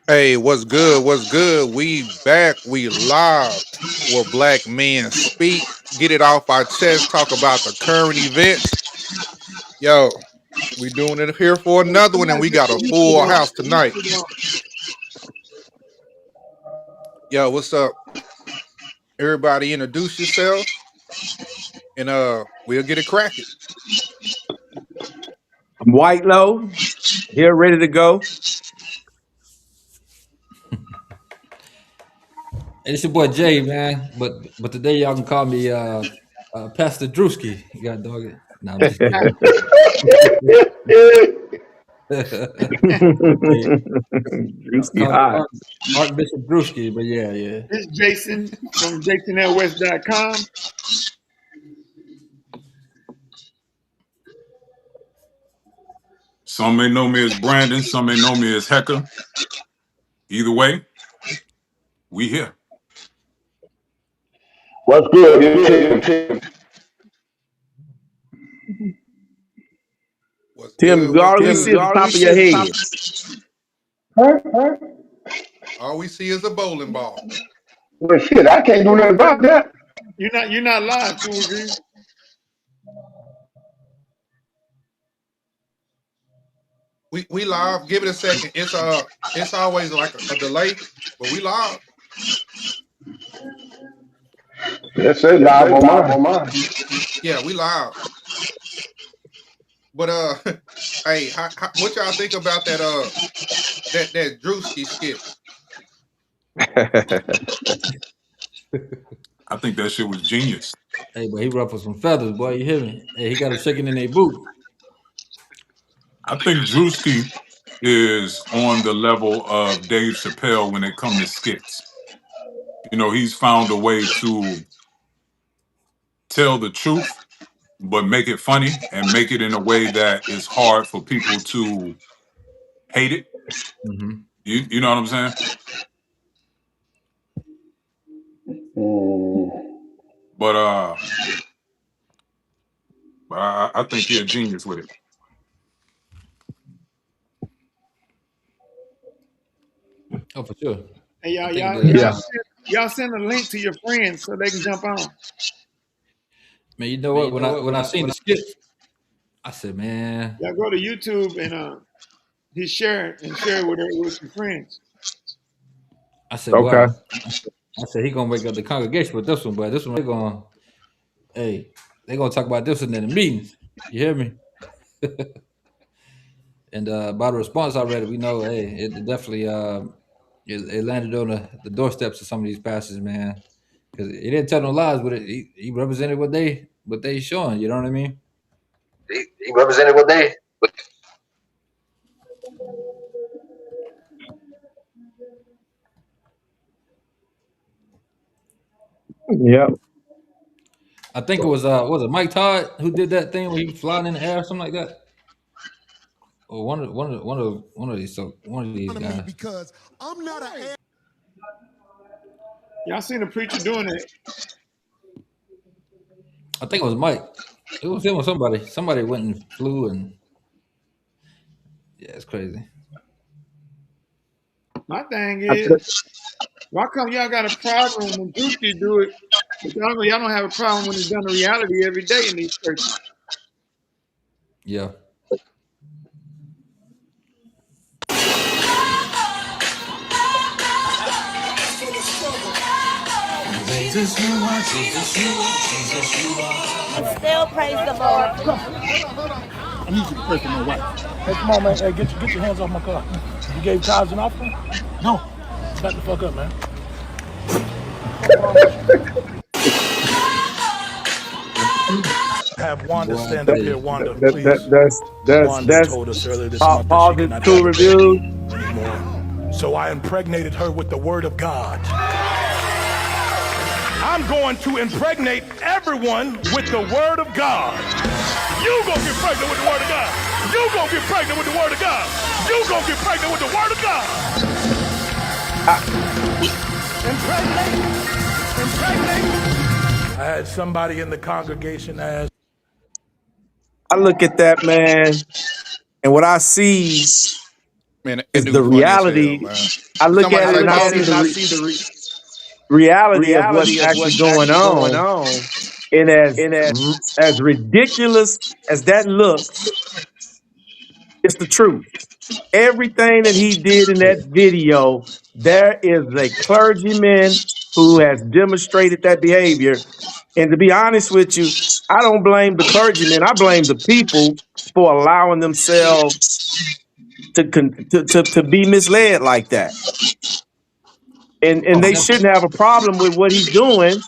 Hey, what's good? What's good? We back. We live where black men speak. Get it off our chest. Talk about the current events. Yo, we doing it here for another one, and we got a full house tonight. Yo, what's up? Everybody, introduce yourself, and we'll get it cracking. I'm White Low, here ready to go. Hey, it's your boy Jay, man. But today y'all can call me Pastor Drewski. You got dog it? No, I'm just kidding. Yeah, Drewski call me hot. Archbishop Drewski. But yeah. This is Jason from JasonLWest.com. Some may know me as Brandon, some may know me as Hecker. Either way, we here. What's good? Tim? What's good? Tim, What's all we good? see is the top of your head. Huh? All we see is a bowling ball. Well, shit, I can't do nothing about that. You're not live, Cool Breeze. We live. Give it a second. It's always like a delay, but we live. Let's say live on mine. Yeah, we live. But hey, what y'all think about that Drewski skit? I think that shit was genius. Hey, but he ruffled some feathers, boy. You hear me? Hey, he got him shaking in their boot. I think Drewski is on the level of Dave Chappelle when it comes to skits. You know, he's found a way to tell the truth, but make it funny and make it in a way that is hard for people to hate it. Mm-hmm. You know what I'm saying? But I think he's a genius with it. Oh, for sure. Hey, I think y'all send a link to your friends so they can jump on. man, you know what? When I seen the skit, I said, man, Y'all go to YouTube and he share it with your friends. I said, Okay. wow. I said he gonna wake up the congregation with this one, but this one they gonna talk about this one in the meetings. You hear me? And by the response I read, we know, hey, it definitely it landed on the doorsteps of some of these pastors, man. Because he didn't tell no lies, but he represented what they showing. You know what I mean? He represented what they. Yep. I think it was it Mike Todd who did that thing where he was flying in the air or something like that, or one of these guys. Because I'm not a Y'all seen a preacher doing it. I think it was Mike. It was him or somebody. Somebody went and flew, and yeah, it's crazy. My thing is, why come y'all got a problem when Drewski do it, but y'all don't have a problem when it's done in reality every day in these churches? Yeah. Still praise the Lord. I need you to pray for my wife. Hey, come on, man. Hey, get your hands off my car. You gave tithes and offering? No. Back the fuck up, man. Have Wanda stand up here, Wanda, please. Wanda told us earlier this month that she Pause could it. not Two have reviews. anymore. So I impregnated her with the word of God. I'm going to impregnate everyone with the word of God. You gonna get pregnant with the word of God. You gonna get pregnant with the word of God. You gonna get pregnant with the word of God. Impregnate. I had somebody in the congregation ask. I look at that, man, and what I see Man, that Is dude the funny as hell, reality. man. I Did look somebody at it say and I pause? see the reality of what's actually going on. And as ridiculous as that looks, it's the truth. Everything that he did in that video, there is a clergyman who has demonstrated that behavior. And to be honest with you, I don't blame the clergyman. I blame the people for allowing themselves to be misled like that. And Oh, they definitely. shouldn't have a problem with what he's doing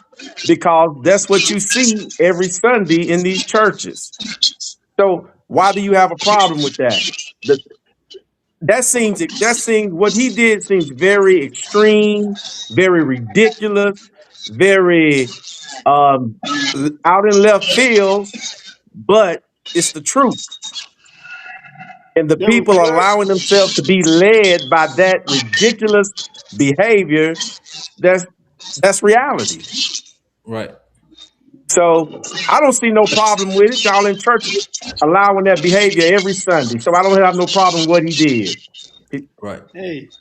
because that's what you see every Sunday in these churches. So why do you have a problem with that? The, that seems what he did seems very extreme, very ridiculous, very um, out in left field, but it's the truth. And the There was people allowing themselves to be led by that ridiculous behavior, that's that's reality. Right. So I don't see no problem with it. Y'all in church allowing that behavior every Sunday. So I don't have no problem with what he did. He- Right. hey,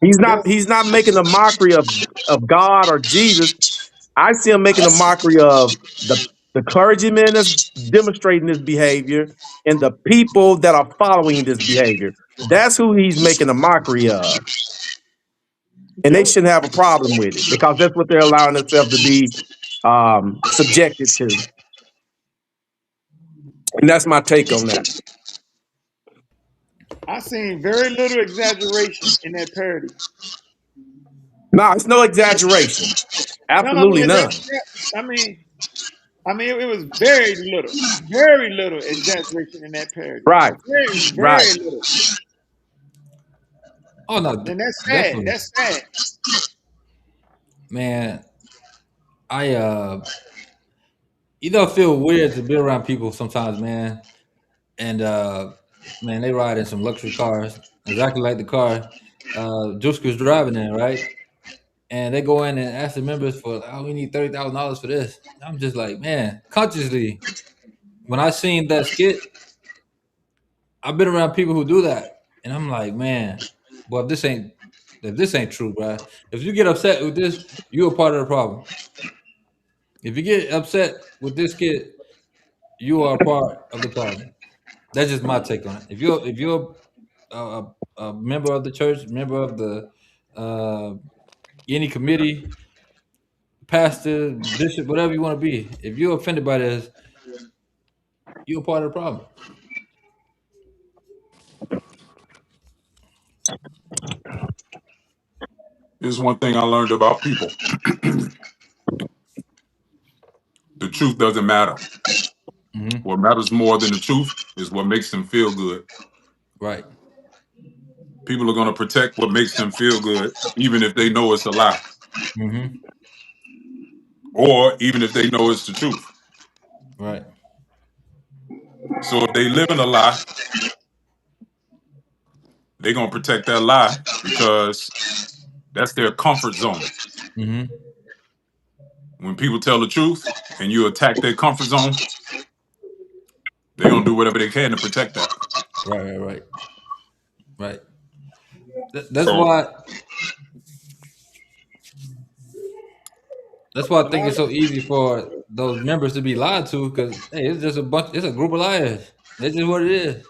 He's not there's he's not making a mockery of God or Jesus. I see him making a mockery of the clergyman that's demonstrating this behavior and the people that are following this behavior. That's who he's making a mockery of. And they Joe. shouldn't have a problem with it because that's what they're allowing themselves to be subjected to. And that's my take on that. I seen very little exaggeration in that parody. No, it's no exaggeration. No, I Absolutely mean none. it was very little exaggeration in that parody. Right, right. Very little, Oh no, and that's sad. definitely, That's sad. man. I feel weird to be around people sometimes, man. And man, they ride in some luxury cars, exactly like the car Juice was driving in, right? And they go in and ask the members for, oh, we need $30,000 for this. I'm just like, man, consciously, when I seen that skit, I've been around people who do that, and I'm like, man, well, if this ain't true, bro. If you get upset with this, you're a part of the problem. If you get upset with this kid, you are a part of the problem. That's just my take on it. If you're a member of the church, member of the uh, any committee, pastor, bishop, whatever you want to be, if you're offended by this, you're a part of the problem. Here's one thing I learned about people: the truth doesn't matter. Hmm. What matters more than the truth is what makes them feel good. Right. People are going to protect what makes them feel good, even if they know it's a lie, Hmm. or even if they know it's the truth. Right. So if they live in a lie, they're going to protect that lie because that's their comfort zone. Hmm. When people tell the truth and you attack their comfort zone, they're going to do whatever they can to protect that. Right. Right. Right. Right. That's So why. That's why A I think lot it's of so easy for those members to be lied to, because hey, it's just a bunch. It's a group of liars. That's just what it is.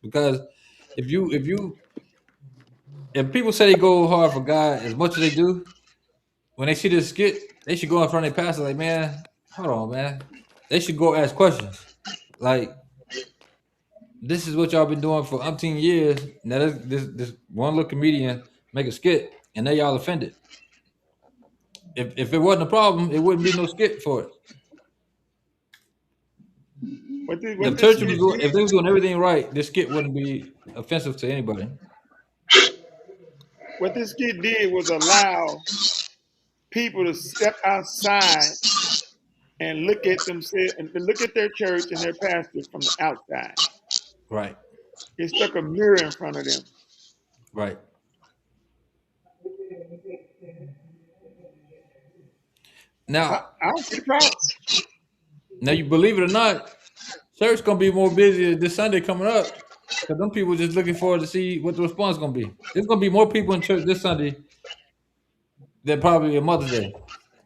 Because if people say they go hard for God as much as they do, when they see this skit, they should go in front of their pastor like, man, hold on, man. They should go ask questions. Like, this is what y'all been doing for umpteen years. Now this one little comedian make a skit, and they y'all offended. If it wasn't a problem, it wouldn't be no skit for it. what If this church kid was doing, did. if they was doing everything right, this skit wouldn't be offensive to anybody. What this kid did was allow people to step outside and look at themselves and look at their church and their pastor from the outside. Right, He stuck a mirror in front of them. right. I, Now, I don't see the problem. now you believe it or not, church gonna be more busy this Sunday coming up. Because them people just looking forward to see what the response gonna be. There's gonna be more people in church this Sunday than probably a Mother's Day.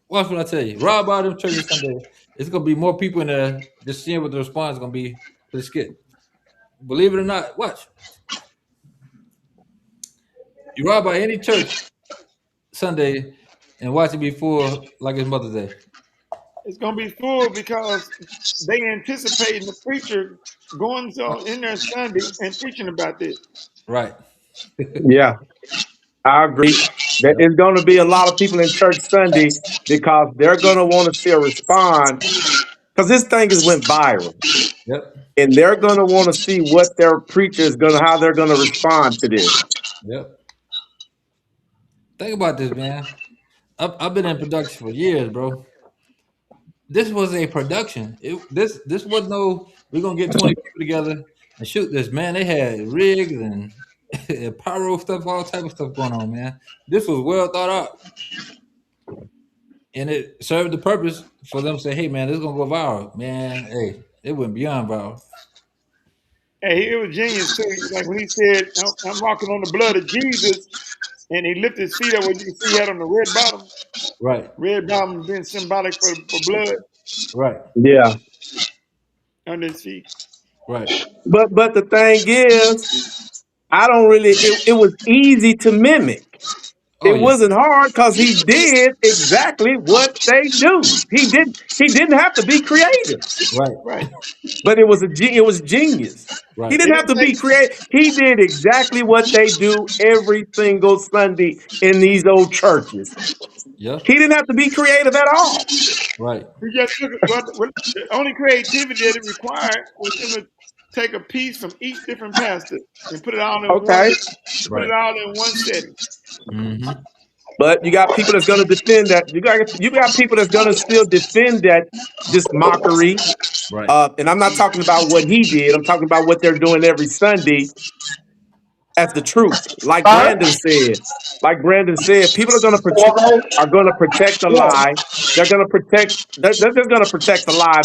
Watch what I tell you. Rob out of church this Sunday. It's gonna be more people in there just seeing what the response is gonna be to the skit. Believe it or not, watch. You ride by any church Sunday and watch it be full like it's Mother's Day. It's gonna be full because they anticipating the preacher going in there Sunday and preaching about this. Right. Yeah, I agree. There is going to be a lot of people in church Sunday because they're going to want to see a response because this thing has went viral, Yep. and they're going to want to see what their preacher is going to, how they're going to respond to this. Yep. Think about this, man. I've been in production for years, bro. This was a production. This wasn't no. We're gonna get 20 people together and shoot this, man. They had rigs and, and pyro stuff, all type of stuff going on, man. This was well thought out, and it served the purpose for them to say, "Hey, man, this is gonna go viral, man." Hey, it went beyond viral. Hey, it was genius too. Like when he said, "I'm walking on the blood of Jesus," and he lifted his feet up, where you can see he had on the red bottom. Right. Red bottom being symbolic for blood Right. Yeah, under his feet. Right. but the thing is, I don't really. It was easy to mimic. Oh It yeah. wasn't hard because he did exactly what they do. He didn't have to be creative, Right. Right. but it was genius. He Right. It didn't have didn't to be take. creative. He did exactly what they do every single Sunday in these old churches. Yeah. He didn't have to be creative at all. Right. He just took what the only creativity that it required was him to take a piece from each different pastor and put it all in Okay, Right. one setting. Mm-hmm. but you got people that's going to defend that. You got people that's going to still defend that this mockery. Right. And I'm not talking about what he did. I'm talking about what they're doing every Sunday as the truth. Like Huh? Brandon said. Like Brandon said, people are going to protect the Yeah. lie. They're going to protect. They're just going to protect the lie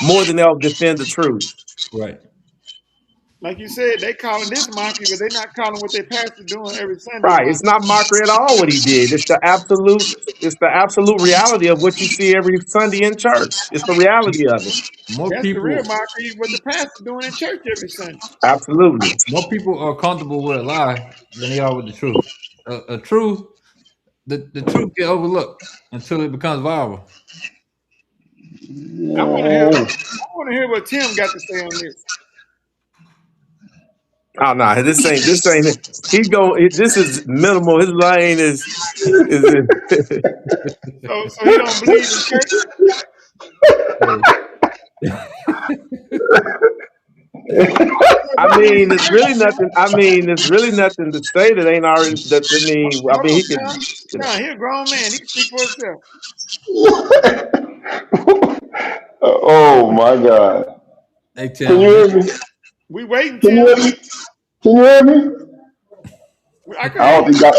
more than they'll defend the truth. Right. Like you said, they calling this mockery, but they're not calling what their pastor doing every Sunday Right? It's mockery. not mockery at all what he did. It's the absolute. It's the absolute reality of what you see every Sunday in church. It's the reality of it. More That's the real people. mockery, what the pastor doing in church every Sunday. Absolutely. More people are comfortable with a lie than they are with the truth. A truth, the truth get overlooked until it becomes viral. I want to hear what Tim got to say on this. Oh no, this ain't. He's going. This is minimal. His lane is. So he don't believe in church. I mean, it's really nothing. It's really nothing to say that ain't already. Hold on, He could. John, he a grown man. He can speak for himself. Oh my God. Hey Can Tim, you man. hear me? We waiting, Can you Tim. hear me? Can you hear me? I can I hear don't you. think I.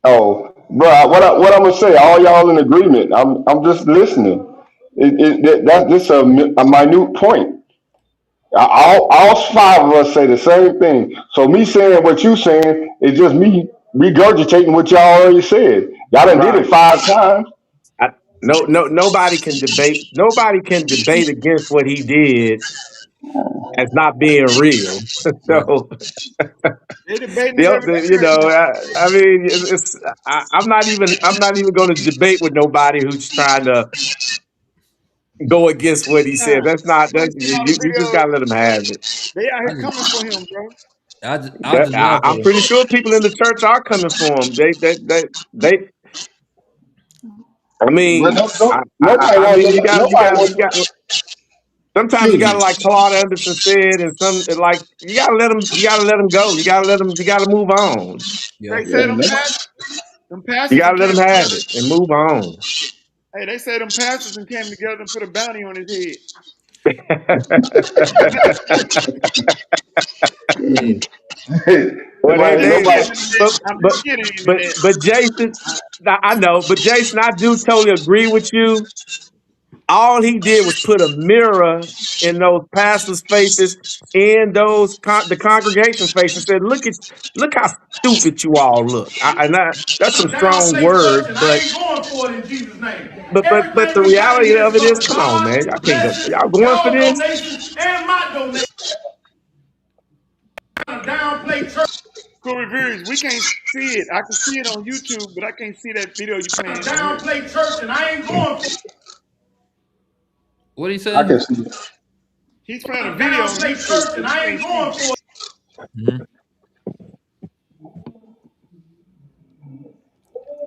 Oh, bro, what I'm gonna say? All y'all in agreement. I'm just listening. That's just a minute point. All five of us say the same thing. So me saying what you saying is just me regurgitating what y'all already said. Y'all done did it Right. 5 times. No. Nobody can debate. Nobody can debate against what he did as not being real. Right. So They debating it every you church know, now. I mean, I'm not even. I'm not even going to debate with nobody who's trying to go against what he said. Now, That's not. you That's see all the you just videos. gotta let him have it. They out I here just, coming for him, bro. I just laugh at I'm it. pretty sure people in the church are coming for him. They. I But mean, nobody I wants mean, nobody you got. wants Sometimes you excuse gotta me. like Claude Anderson said, and like you gotta let him. You gotta let him go. You gotta let him. You gotta move on. Yeah. They say Yeah, them You pastors and gotta let came him have together. it and move on. Hey, they say them pastors and came together and put a bounty on his head. Hey, Well, nobody they, nobody I'm but, just kidding, internet. Jason, I know, but Jason, I do totally agree with you. all he did was put a mirror in those pastors' faces and those the congregation face and said, look how stupid you all look. That's some strong Downplay church, words, and I but ain't going for it in Jesus' name. but Everything the we got in reality here is of it for is, the come on, man, God, y'all can't go, blessings, y'all going for y'all this? donations, and my donations. Downplay church. Cool reviews. We can't see it. I can see it on YouTube, but I can't see that video you playing on here. Downplay church, and I ain't going for What he I say? can see. He's playing a video on downplay YouTube, church, but and we I ain't can't see going it. for it. Mm-hmm.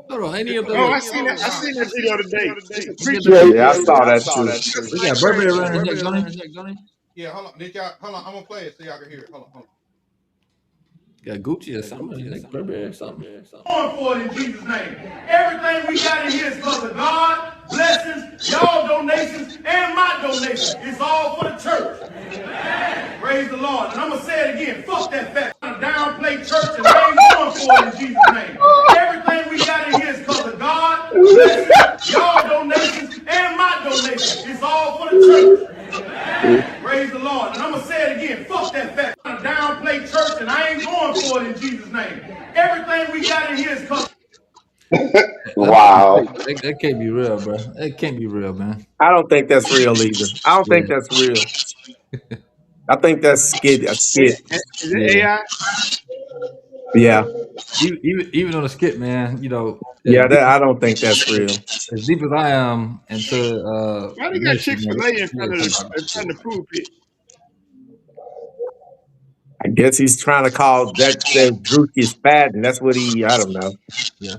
Hold on, any of Oh, the I seen that. I seen that video today. It's a we got preacher the Yeah, Yeah, I video. saw that too. Just we like got Burberry crazy. around his neck, don't he? Yeah, hold on. Did y'all hold on? I'm gonna play it so y'all can hear it. Hold on. Got Gucci or something. Like Burberry or something. Going for it in Jesus' name. Everything we got in here is for the God, blessings, y'all donations, and my donations. It's all for the church. Praise the Lord. And I'm going to say it again. Fuck that fat downplay church, and I ain't going for it in Jesus' name. Everything we got in here is for the God, blessings, y'all donations, and my donations. It's all for the church. Praise the Lord. And I'm going to say it again. Fuck that fat downplay church, and I ain't going for it in Jesus' name. Everything we got in here is for That's wow. that can't be real, bro. That can't be real, man. I don't think that's real either. I don't Yeah, think that's real. I think that's a skit. Is it yeah. AI? Yeah, Even on the skit, man. You know, yeah. I don't think that's real. as deep as I am into Why they got ministry, Chick man, Fil A in he front is of talking about in this front shit. of the pulpit? I guess he's trying to call that Drewski's fat, and that's what he. I don't know. Yeah.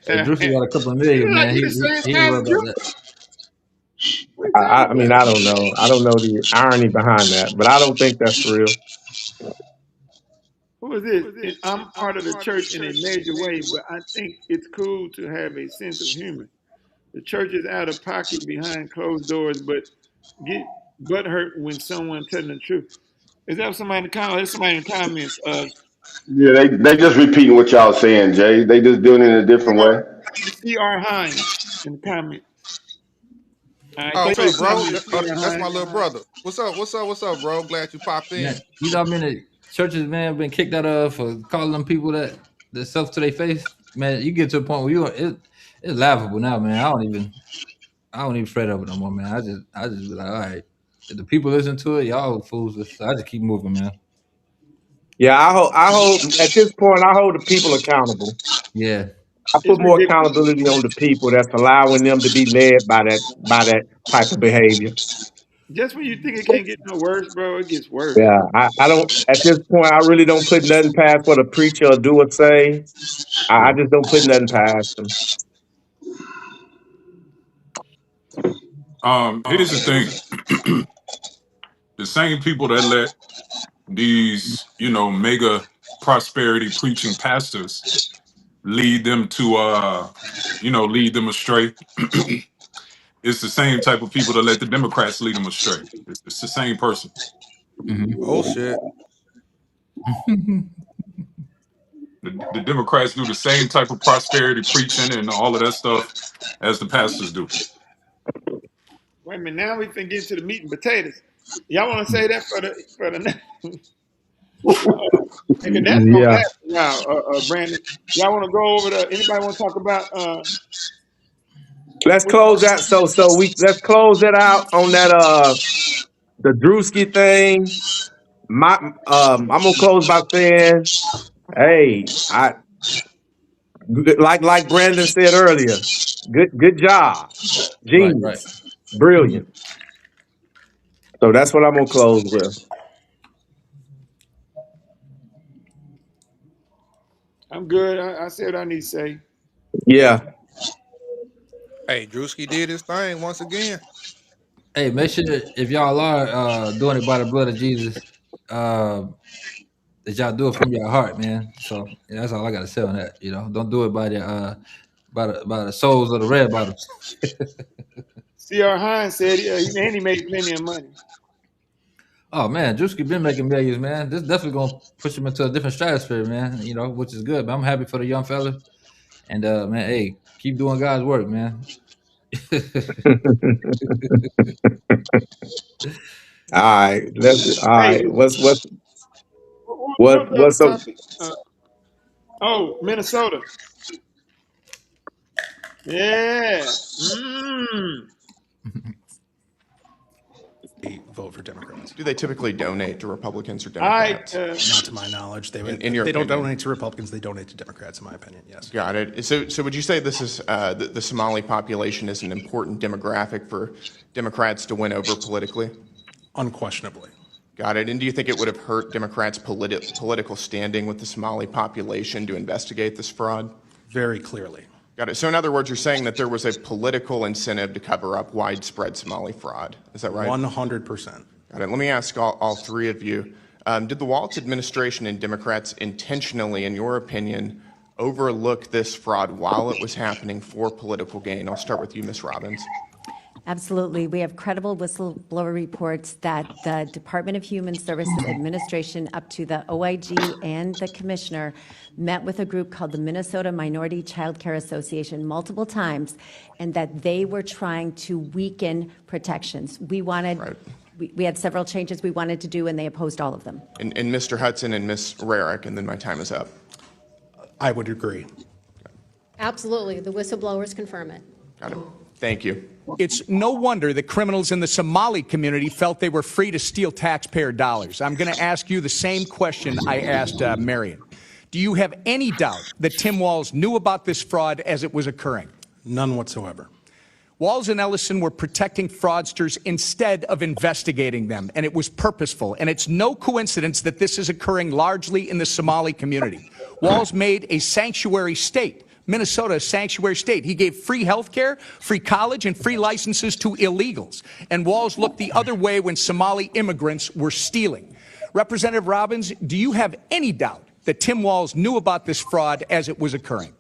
Hey, he Drewski got a couple of million, like man. he the same He ain't size worried as about you. that. What are you I, talking I mean, about? I don't know. I don't know the irony behind that, but I don't think that's real. Who is this? I'm part of the church in a major way, but I think it's cool to have a sense of humor. The church is out of pocket behind closed doors, but get butt hurt when someone telling the truth. Is that somebody in the comments? There's somebody in the comments. Yeah, they just repeating what y'all saying, Jay. They just doing it in a different way. C.R. Hines in the comments. All right, Oh, thank what's you up, for the bro? comment, C.R. That's my Hines. little brother. What's up? What's up, bro? Glad you popped in. Man, you know, I mean, the churches, man, been kicked out of for calling them people that self to their face. Man, you get to a point where it's laughable now, man. I don't even fret over it no more, man. I just be like, all right, if the people listen to it, y'all fools. So I just keep moving, man. Yeah, I hold. At this point, I hold the people accountable. Yeah. I It's put more ridiculous. accountability on the people that's allowing them to be led by that type of behavior. Just when you think it can't get no worse, bro, it gets worse. Yeah, I don't. At this point, I really don't put nothing past what a preacher will do or say. I Yeah. just don't put nothing past them. Here's the thing: the same people that let these, mega prosperity preaching pastors lead them to, lead them astray. It's the same type of people that let the Democrats lead them astray. It's the same person. Oh shit. The Democrats do the same type of prosperity preaching and all of that stuff as the pastors do. Wait a minute, now we can get into the meat and potatoes. Y'all want to say that for the and that's gonna Yeah. last a while, Brandon. Y'all want to go over the? Anybody want to talk about Let's what? close that. Let's close it out on that the Drewski thing. I'm gonna close by saying, hey, like Brandon said earlier, good job, Right. genius, brilliant. So that's what I'm gonna close with. I'm good. I said what I need to say. Yeah, Hey, Drewski did his thing once again. Hey, make sure if y'all are doing it by the blood of Jesus, uh, that y'all do it from your heart, man. So yeah, that's all I got to say on that. You know, don't do it by the souls of the red bottoms. C.R. Hines said he made plenty of money. Oh man, Drewski been making millions, man. This definitely gonna push him into a different stratosphere, man. You know, which is good. But I'm happy for the young fella. And man, hey, keep doing God's work, man. All right, all Hey, right. what was the other What's up? topic? Oh, Minnesota. Yeah. Vote for Democrats. Do they typically donate to Republicans or I Democrats? Not to my knowledge. In your They don't opinion? donate to Republicans. They donate to Democrats, in my opinion. Yes. Got it. So would you say this is the Somali population is an important demographic for Democrats to win over politically? Unquestionably. Got it. And do you think it would have hurt Democrats' political standing with the Somali population to investigate this fraud? Very clearly. Got it. So in other words, you're saying that there was a political incentive to cover up widespread Somali fraud. Is that right? 100%. Got it. Let me ask all three of you. Did the Walz administration and Democrats intentionally, in your opinion, overlook this fraud while it was happening for political gain? I'll start with you, Ms. Robbins. Absolutely. We have credible whistleblower reports that the Department of Human Services Administration, up to the OIG and the commissioner, met with a group called the Minnesota Minority Child Care Association multiple times, and that they were trying to weaken protections. We wanted, Right. we had several changes we wanted to do, and they opposed all of them. And Mr. Hudson and Ms. Rarick, and then my time is up. I would agree. Absolutely. The whistleblowers confirm it. Got it. Thank you. It's no wonder that criminals in the Somali community felt they were free to steal taxpayer dollars. I'm going to ask you the same question I asked Marion. Do you have any doubt that Tim Walz knew about this fraud as it was occurring? None whatsoever. Walz and Ellison were protecting fraudsters instead of investigating them, and it was purposeful. And it's no coincidence that this is occurring largely in the Somali community. Walz made a sanctuary state, Minnesota, a sanctuary state. He gave free health care, free college, and free licenses to illegals. And Walz looked the other way when Somali immigrants were stealing. Representative Robbins, do you have any doubt that Tim Walz knew about this fraud as it was occurring?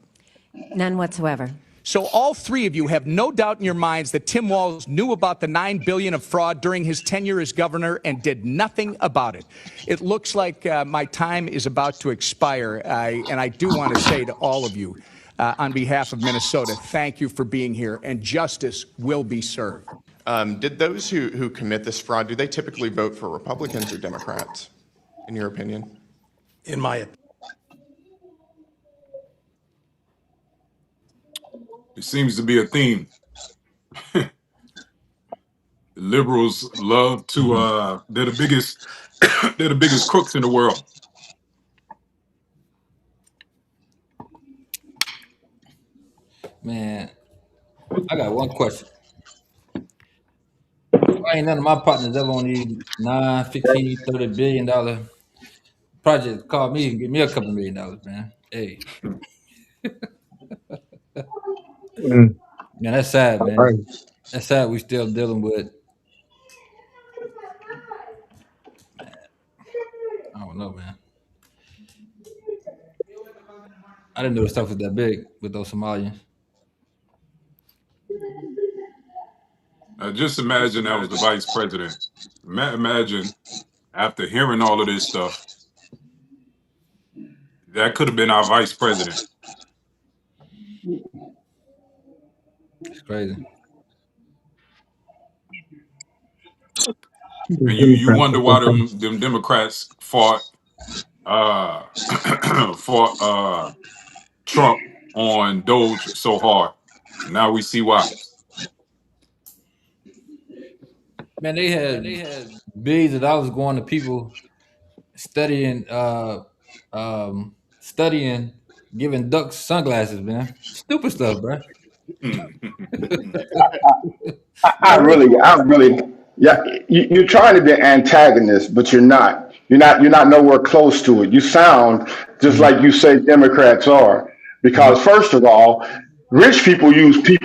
None whatsoever. So all three of you have no doubt in your minds that Tim Walz knew about the $9 billion of fraud during his tenure as governor and did nothing about it. It looks like my time is about to expire, and I do want to say to all of you, on behalf of Minnesota, thank you for being here, and justice will be served. Did those who commit this fraud, do they typically vote for Republicans or Democrats, in your opinion? In my opinion. It seems to be a theme. The liberals love to they're the biggest they're the biggest crooks in the world. Man, I got one question. I ain't none of my partners ever on these 9, 15, $30 billion projects call me and give me a couple $1 million, man. Hey. Man, that's sad, man. Right. That's sad we still dealing with. I don't know, man. I didn't know the stuff was that big with those Somalians. Just imagine that was the vice president. Imagine after hearing all of this stuff, that could have been our vice president. It's crazy. And you wonder why them Democrats fought Trump on Doge so hard. Now we see why. Man, they had billions of dollars going to people studying, giving ducks sunglasses, man. Stupid stuff, bro. I really, yeah. You're trying to be an antagonist, but you're not. You're not nowhere close to it. You sound just like you say Democrats are, because first of all, rich people use the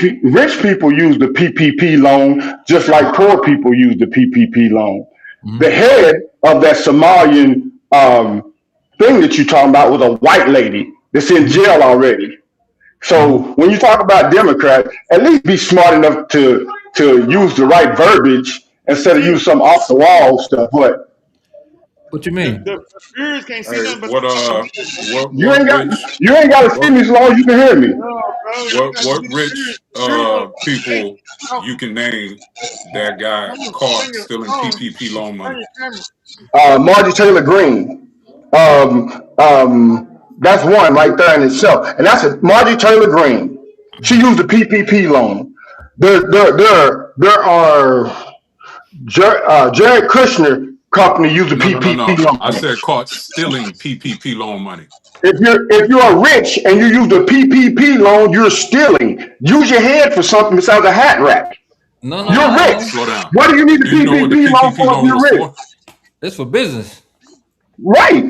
PPP loan just like poor people use the PPP loan. The head of that Somalian thing that you're talking about was a white lady that's in jail already. So when you talk about Democrats, at least be smart enough to use the right verbiage instead of use some off the wall stuff. But What you mean? The spirits can't see Hey, nothing but the Lord. You what ain't got rich, you ain't got to see what, me as long as you can hear me. No, bro, you got to what see the spirit. rich, Spirit don't hey, people you talking. can name that got Come on, caught turn your stealing phone. PPP loan Turn money? your camera. Margie Taylor Greene. That's one right there in itself, and that's a Margie Taylor Greene. She used the PPP loan. There are Jared Kushner company used the PPP No. I loan. said caught stealing PPP loan money. If you are rich and you use the PPP loan, you're stealing. Use your head for something besides a hat rack. You're Okay, rich. No. slow down. What do you need the Do you know what the PPP loan PPP for if loan you're was rich? for? It's for business. Right.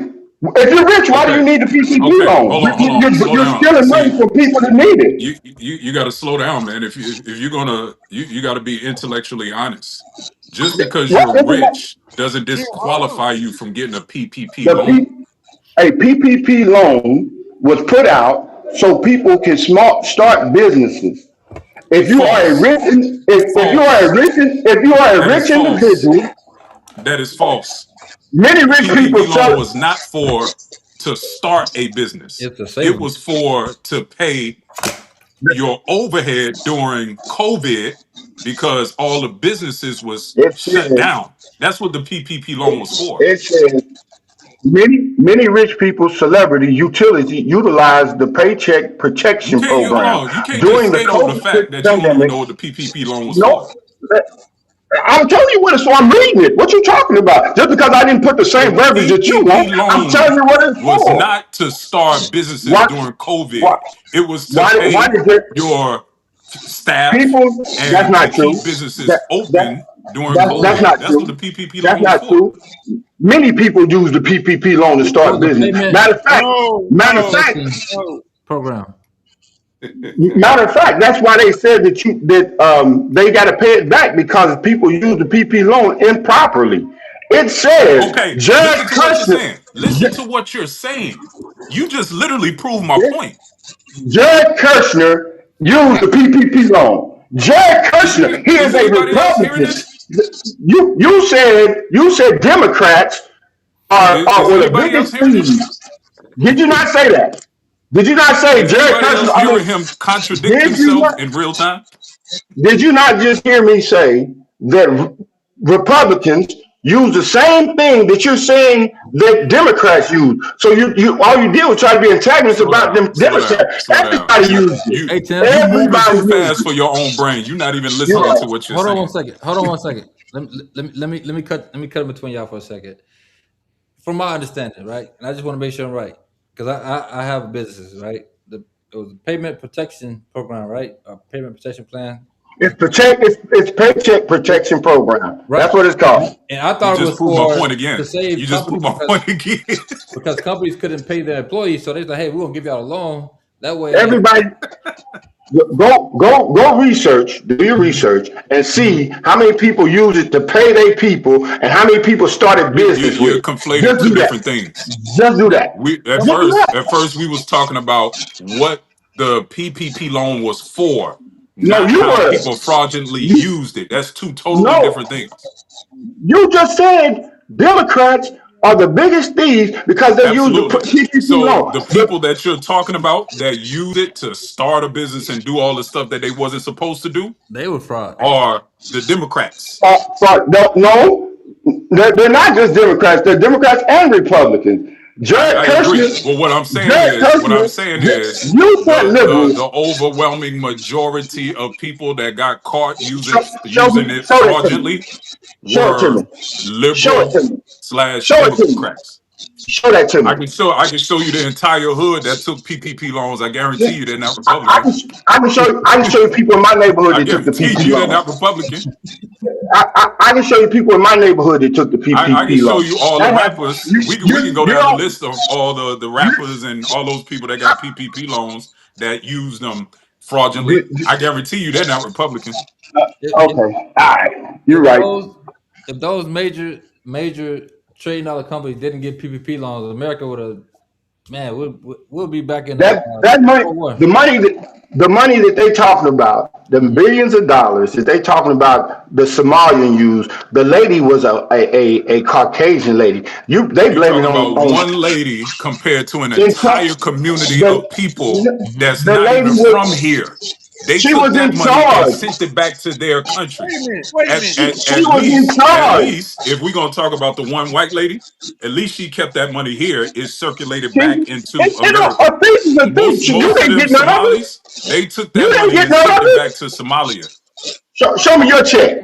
If you're rich, why do you Okay, need the PPP okay. loan? Hold on. Slow You're down. stealing money See, from people that need it. you got to slow down, man. If you're gonna, you got to be intellectually honest. Just because What you're is it? rich doesn't Chill, hold on. disqualify you from getting a PPP The loan. A PPP loan was put out so people can start businesses. If you are a False. rich, False. if you are a That is rich false. individual, That is false. many The rich people PPP loan sell. was not for to start a business. It's a It savings. was for to pay your overhead during COVID because all the businesses was It shut says down. That's what the PPP loan was for. it says many rich people, celebrity, utility utilize the Paycheck Protection Hold Program on. You can't just during the skate over the fact COVID that you don't even pandemic. know what the PPP loan was No, for. I'm telling you what it is, so I'm reading it. What you talking about? Just because I didn't put the The same verbiage that you PPP want, I'm telling loan you what it's was for. not to start businesses What? during What? COVID. It was to Why pay did it? your staff People, that's and to not keep true. businesses That open during that's COVID. not That's what the true. PPP That's loan was not for. true. Many people use the PPP loan to It start was a business. payment No, Matter of no, fact, protection no. program. that's why they said that they got to pay it back because people use the PP loan improperly. It says Okay, Jared listen to what you're Kushner, saying. Listen to what you're saying. You just literally proved my point. Jared Kushner used the PPP loan. Jared Kushner, he Is is a anybody else hearing Republican. this? You said Democrats are Is one of the anybody else biggest hearing this? thieves. Did you not say that? Did you not say Is Jared anybody Kushner? else hearing him contradict Did you himself not? in real time? Did you not just hear me say that Republicans use the same thing that you're saying that Democrats use? So you all you did was try to be antagonist Slow about down, them slow down, Democrats. slow down. Everybody uses it. Hey Tim, You moving Everybody too uses fast for your own brain. You're not even it. listening to what you're hold on one saying. second. Hold on one second. Let me cut in between y'all for a second. From my understanding, right, and I just want to make sure I'm right because I have businesses, right. It was a payment protection program, right? A payment protection plan. It's paycheck protection program. Right. That's what it's called. And I You thought it just was proved my for point to again. save You just companies proved my point again. because companies couldn't pay their employees, so they like, hey, we're gonna give y'all a loan. That way, Everybody go research, do your research, and Mhm. see how many people use it to pay their people and how many people started business with You're it. conflating Just two do that. different things. Just do that. We Just do that. at first we was talking about what the PPP loan was for, No, not you how were. people fraudulently You, used it. That's two totally no, different things. you just said Democrats are the biggest thieves because they use the Absolutely. PPP So loan. the people that you're talking about that use it to start a business and do all the stuff that they wasn't supposed to do they were fraud. are the Democrats. No, they're not just Democrats. They're Democrats and Republicans. I agree. But what I'm saying is You said the liberals. overwhelming majority of people that got caught using Show it it to me. fraudulently Show it to were me. Show it liberal to me. slash Show it to me. Democrats. Show that to me. I can show you the entire hood that took PPP loans. I Yeah. guarantee you they're not I Republican. can I can show you people in my neighborhood I that took the guarantee PP you they're loan. not Republican. I can show you people in my neighborhood that took the I can PPP show loan. you all the That have rappers. We can go you down the don't list of all the rappers and all those people that got PPP loans that used them fraudulently. you, I guarantee you they're not Republican. If, okay. All right. You're if right. those major $1 trillion companies didn't get PPP loans, America would have, man, we'll be back in That money, World War. the money the money that they talking about, the billions of dollars that they talking about, the Somalian use, the lady was a Caucasian lady. They You're blame it talking on about one lady compared to an in entire community the of people that's the not lady even from was here. They she took was that in money and charge. sent it back to their country. Wait a minute. Wait a At, minute. at, She at was in least, at charge. least, if we're gonna talk about the one white lady, at least she kept that money here. It circulated She, back into a America. thief is a thief. You Most of didn't them get none of it. Somalis, they took You that didn't money get and none of sent it back it. to Somalia. Show me your check.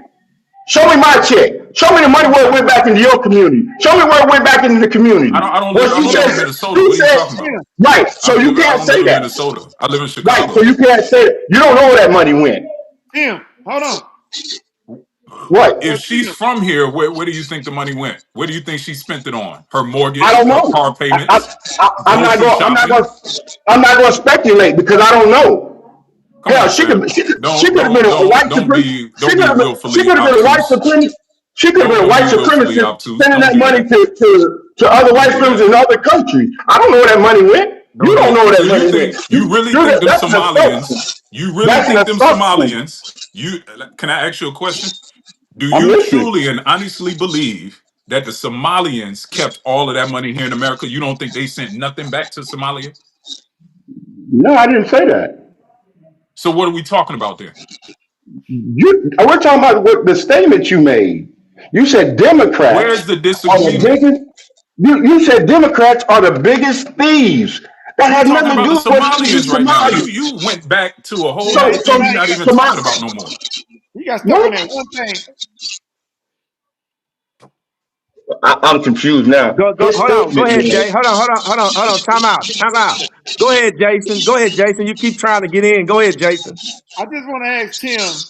Show me my check. Show me the money where it went back into your community. Show me where it went back into the community. I Well, don't live in Minnesota. she What are you said, talking about? right. So you I can't don't live say in that. Minnesota. I live in Right. So Chicago. you can't say that. You don't know where that money went. Tim, hold on. What? If she's Tim, from here, where do you think the money went? Where do you think she spent it on? Her I mortgage, don't her know. car payments, I'm not grocery going. shopping? I'm not going to speculate because I don't know. Come Hell, on, Sam. she could have been a white supremacist. Don't be She willfully could have been a white obtuse. supremacist. She could have been a Don't white be willfully supremacist obtuse. sending Don't that do money that. to other white Don't do supremacists that. in other countries. I don't know where that money went. You Don't do don't know that. where So that money went. you really think them That's an assumption. Somalians? You really That's an think them assumption. Somalians? You can I ask you a question? Do I'm you listening. truly and honestly believe that the Somalians kept all of that money here in America? You don't think they sent nothing back to Somalia? No, I didn't say that. So what are we talking about there? We're talking about what the statement you made. You said Democrats Where's the are the disagreement? biggest. You said Democrats are the biggest thieves. That We're has talking nothing to about do the with what the Somalians right now. Somali. You went back to a whole So, nother so, thing we're now not even talking Somali. about no more. you got stuck on What? that one thing. I'm confused now. Go, His hold on. Go statement ahead, Jay. was, Hold on. Time out. Time out. Go ahead, Jason. Go ahead, Jason. You keep trying to get in. Go ahead, Jason. I just want to ask Tim,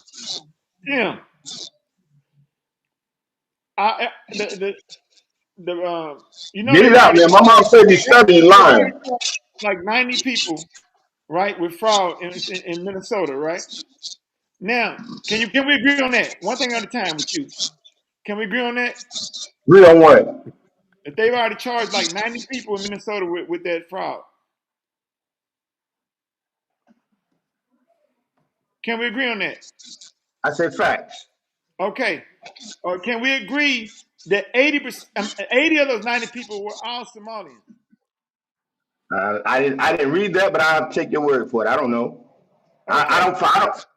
you know get they've it out, already man. My mom said he's studying they've already lying. charged like 90 people, right, with fraud in Minnesota, right? Now, can we agree on that? One thing at a time with you. Can we agree on that? Real one. That they've already charged like 90 people in Minnesota with that fraud. Can we agree on that? I said facts. Okay. Or can we agree that 80 of those 90 people were all Somalians? I didn't read that, but I'll take your word for it. I don't know. I Okay. don't.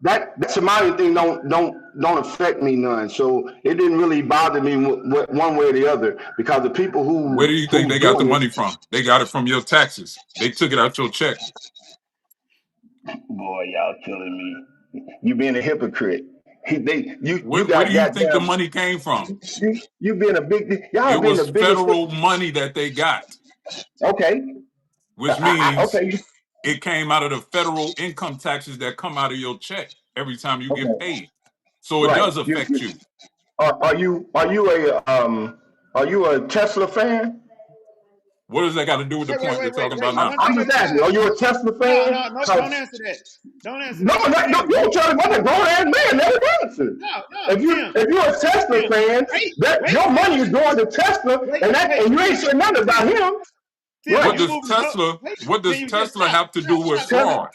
That Somali thing don't affect me none. So it didn't really bother me one way or the other because the people Where do you think who's they got the doing money it. from? They got it from your taxes. They took it out your check. Boy, y'all killing me. You being a hypocrite. You Where got do you think the goddamn. money came from? You being a big. It Y'all being was the biggest. federal money that they got, Okay. which means Okay. it came out of the federal income taxes that come out of your check every time you get Okay. paid. So it Right. does affect you. Are you a Tesla fan? What does that got to do with the point we're talking about Wait. now? One I'm thing at just a asking. Are time. you a Tesla fan? No, don't 'Cause answer that. Don't answer no, that. no, you don't tell me what a grown ass man never answer. No, Tim. If you're a Tesla Tim. fan, that your money is going to Tesla, and you ain't saying nothing about him, Tim, What right? you does moving up. Tesla? Wait, What can does you just Tesla have to do with Tesla, fraud?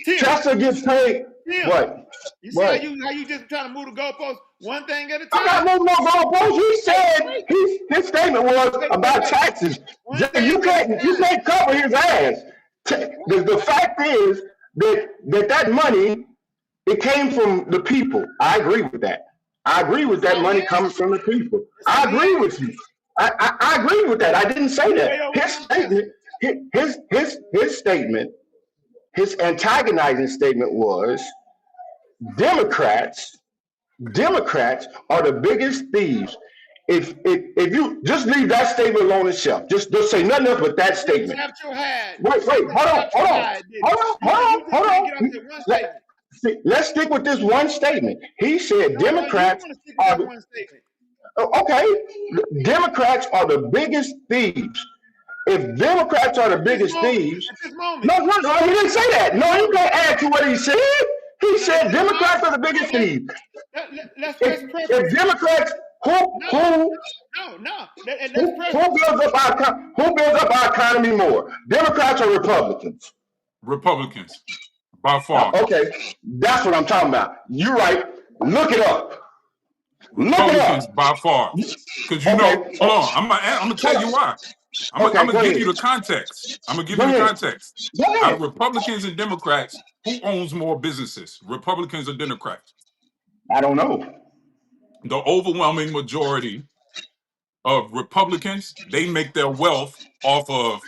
Tim, Tesla gets paid. Tim. What? You see What? how you just trying to move the goalposts one thing at a I'm time? not moving no goalposts. He said Wait, his statement was about wait. taxes. One Jay, thing at a you time. can't cover his ass. The fact is that money it came from the people. I agree with that. I agree with That's that all he money asked. coming from the people. That's I all he agree asked. with you. I agree with that. I didn't say You way that. over His one answer. statement, his statement, his antagonizing statement was Democrats Democrats are the biggest thieves. If you just leave that statement alone itself, just say nothing else but that It statement. chapped your hide. Wait, hold on, Chapped your hide, didn't it? You just can't get out that one statement. Let's stick with this one statement. He said No, you Democrats want to stick with are that one statement. okay. Democrats are the biggest thieves. If Democrats are the At this biggest moment. thieves, At this moment. no, he didn't say that. No, you can't add to what he said. He said Democrats are the biggest thieves. Let's If preface. Democrats, who Let's preface. who builds up our economy more? Democrats or Republicans? Republicans. By far. Okay, that's what I'm talking about. You're right. Look it up. Look it Republicans up. by far. Because Okay. hold on, I'm gonna tell Hold you on. why. I'm Okay, gonna go give ahead. you the context. I'm gonna give Go you the ahead. context. Go Out of ahead. Republicans and Democrats, who owns more businesses? Republicans or Democrats? I don't know. The overwhelming majority of Republicans, they make their wealth off of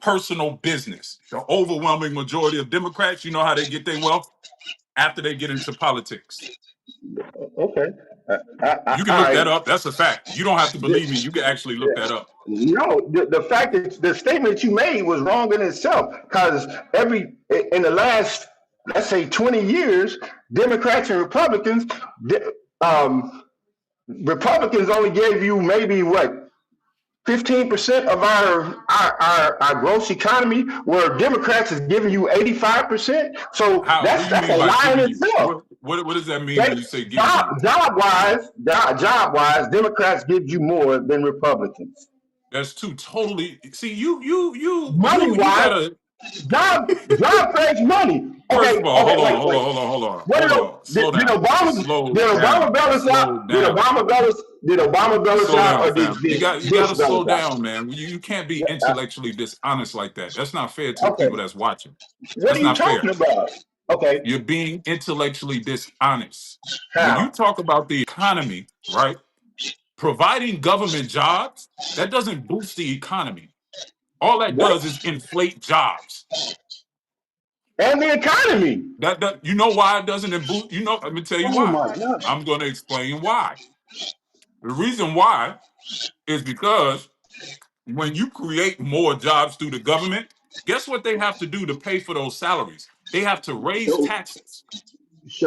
personal business. The overwhelming majority of Democrats, you know how they get their wealth? After they get into politics. Okay. You can All look right. that up. That's a fact. You don't have to believe me. You can actually look that up. No, the fact that the statement you made was wrong in itself because in the last, let's say, 20 years, Democrats and Republicans, um, Republicans only gave you maybe what 15% of our gross economy, where Democrats is giving you 85%. So How? What do you that's mean a by lie in giving you? itself. What does that mean They, when you say giving you? job wise, Democrats give you more than Republicans. That's two totally. See, Money you wise, gotta. job creates money. First of all, Wait. What Slow did down. Did Obama bail us Slow out? down. Did Obama bail us Slow out, down, or did, fam. You did got Bush to bail slow us out? down, man. You can't be intellectually dishonest like that. That's not fair to the Okay, people that's watching. what That's are you not talking fair. about? Okay, You're being intellectually dishonest. When you how? talk about the economy, right? Providing government jobs, that doesn't boost the economy. All that What? does is inflate jobs. And the economy. That you know why it doesn't boost? You know, let me tell you Oh why. my God. I'm going to explain why. The reason why is because when you create more jobs through the government, guess what they have to do to pay for those salaries? They have to raise Show, taxes.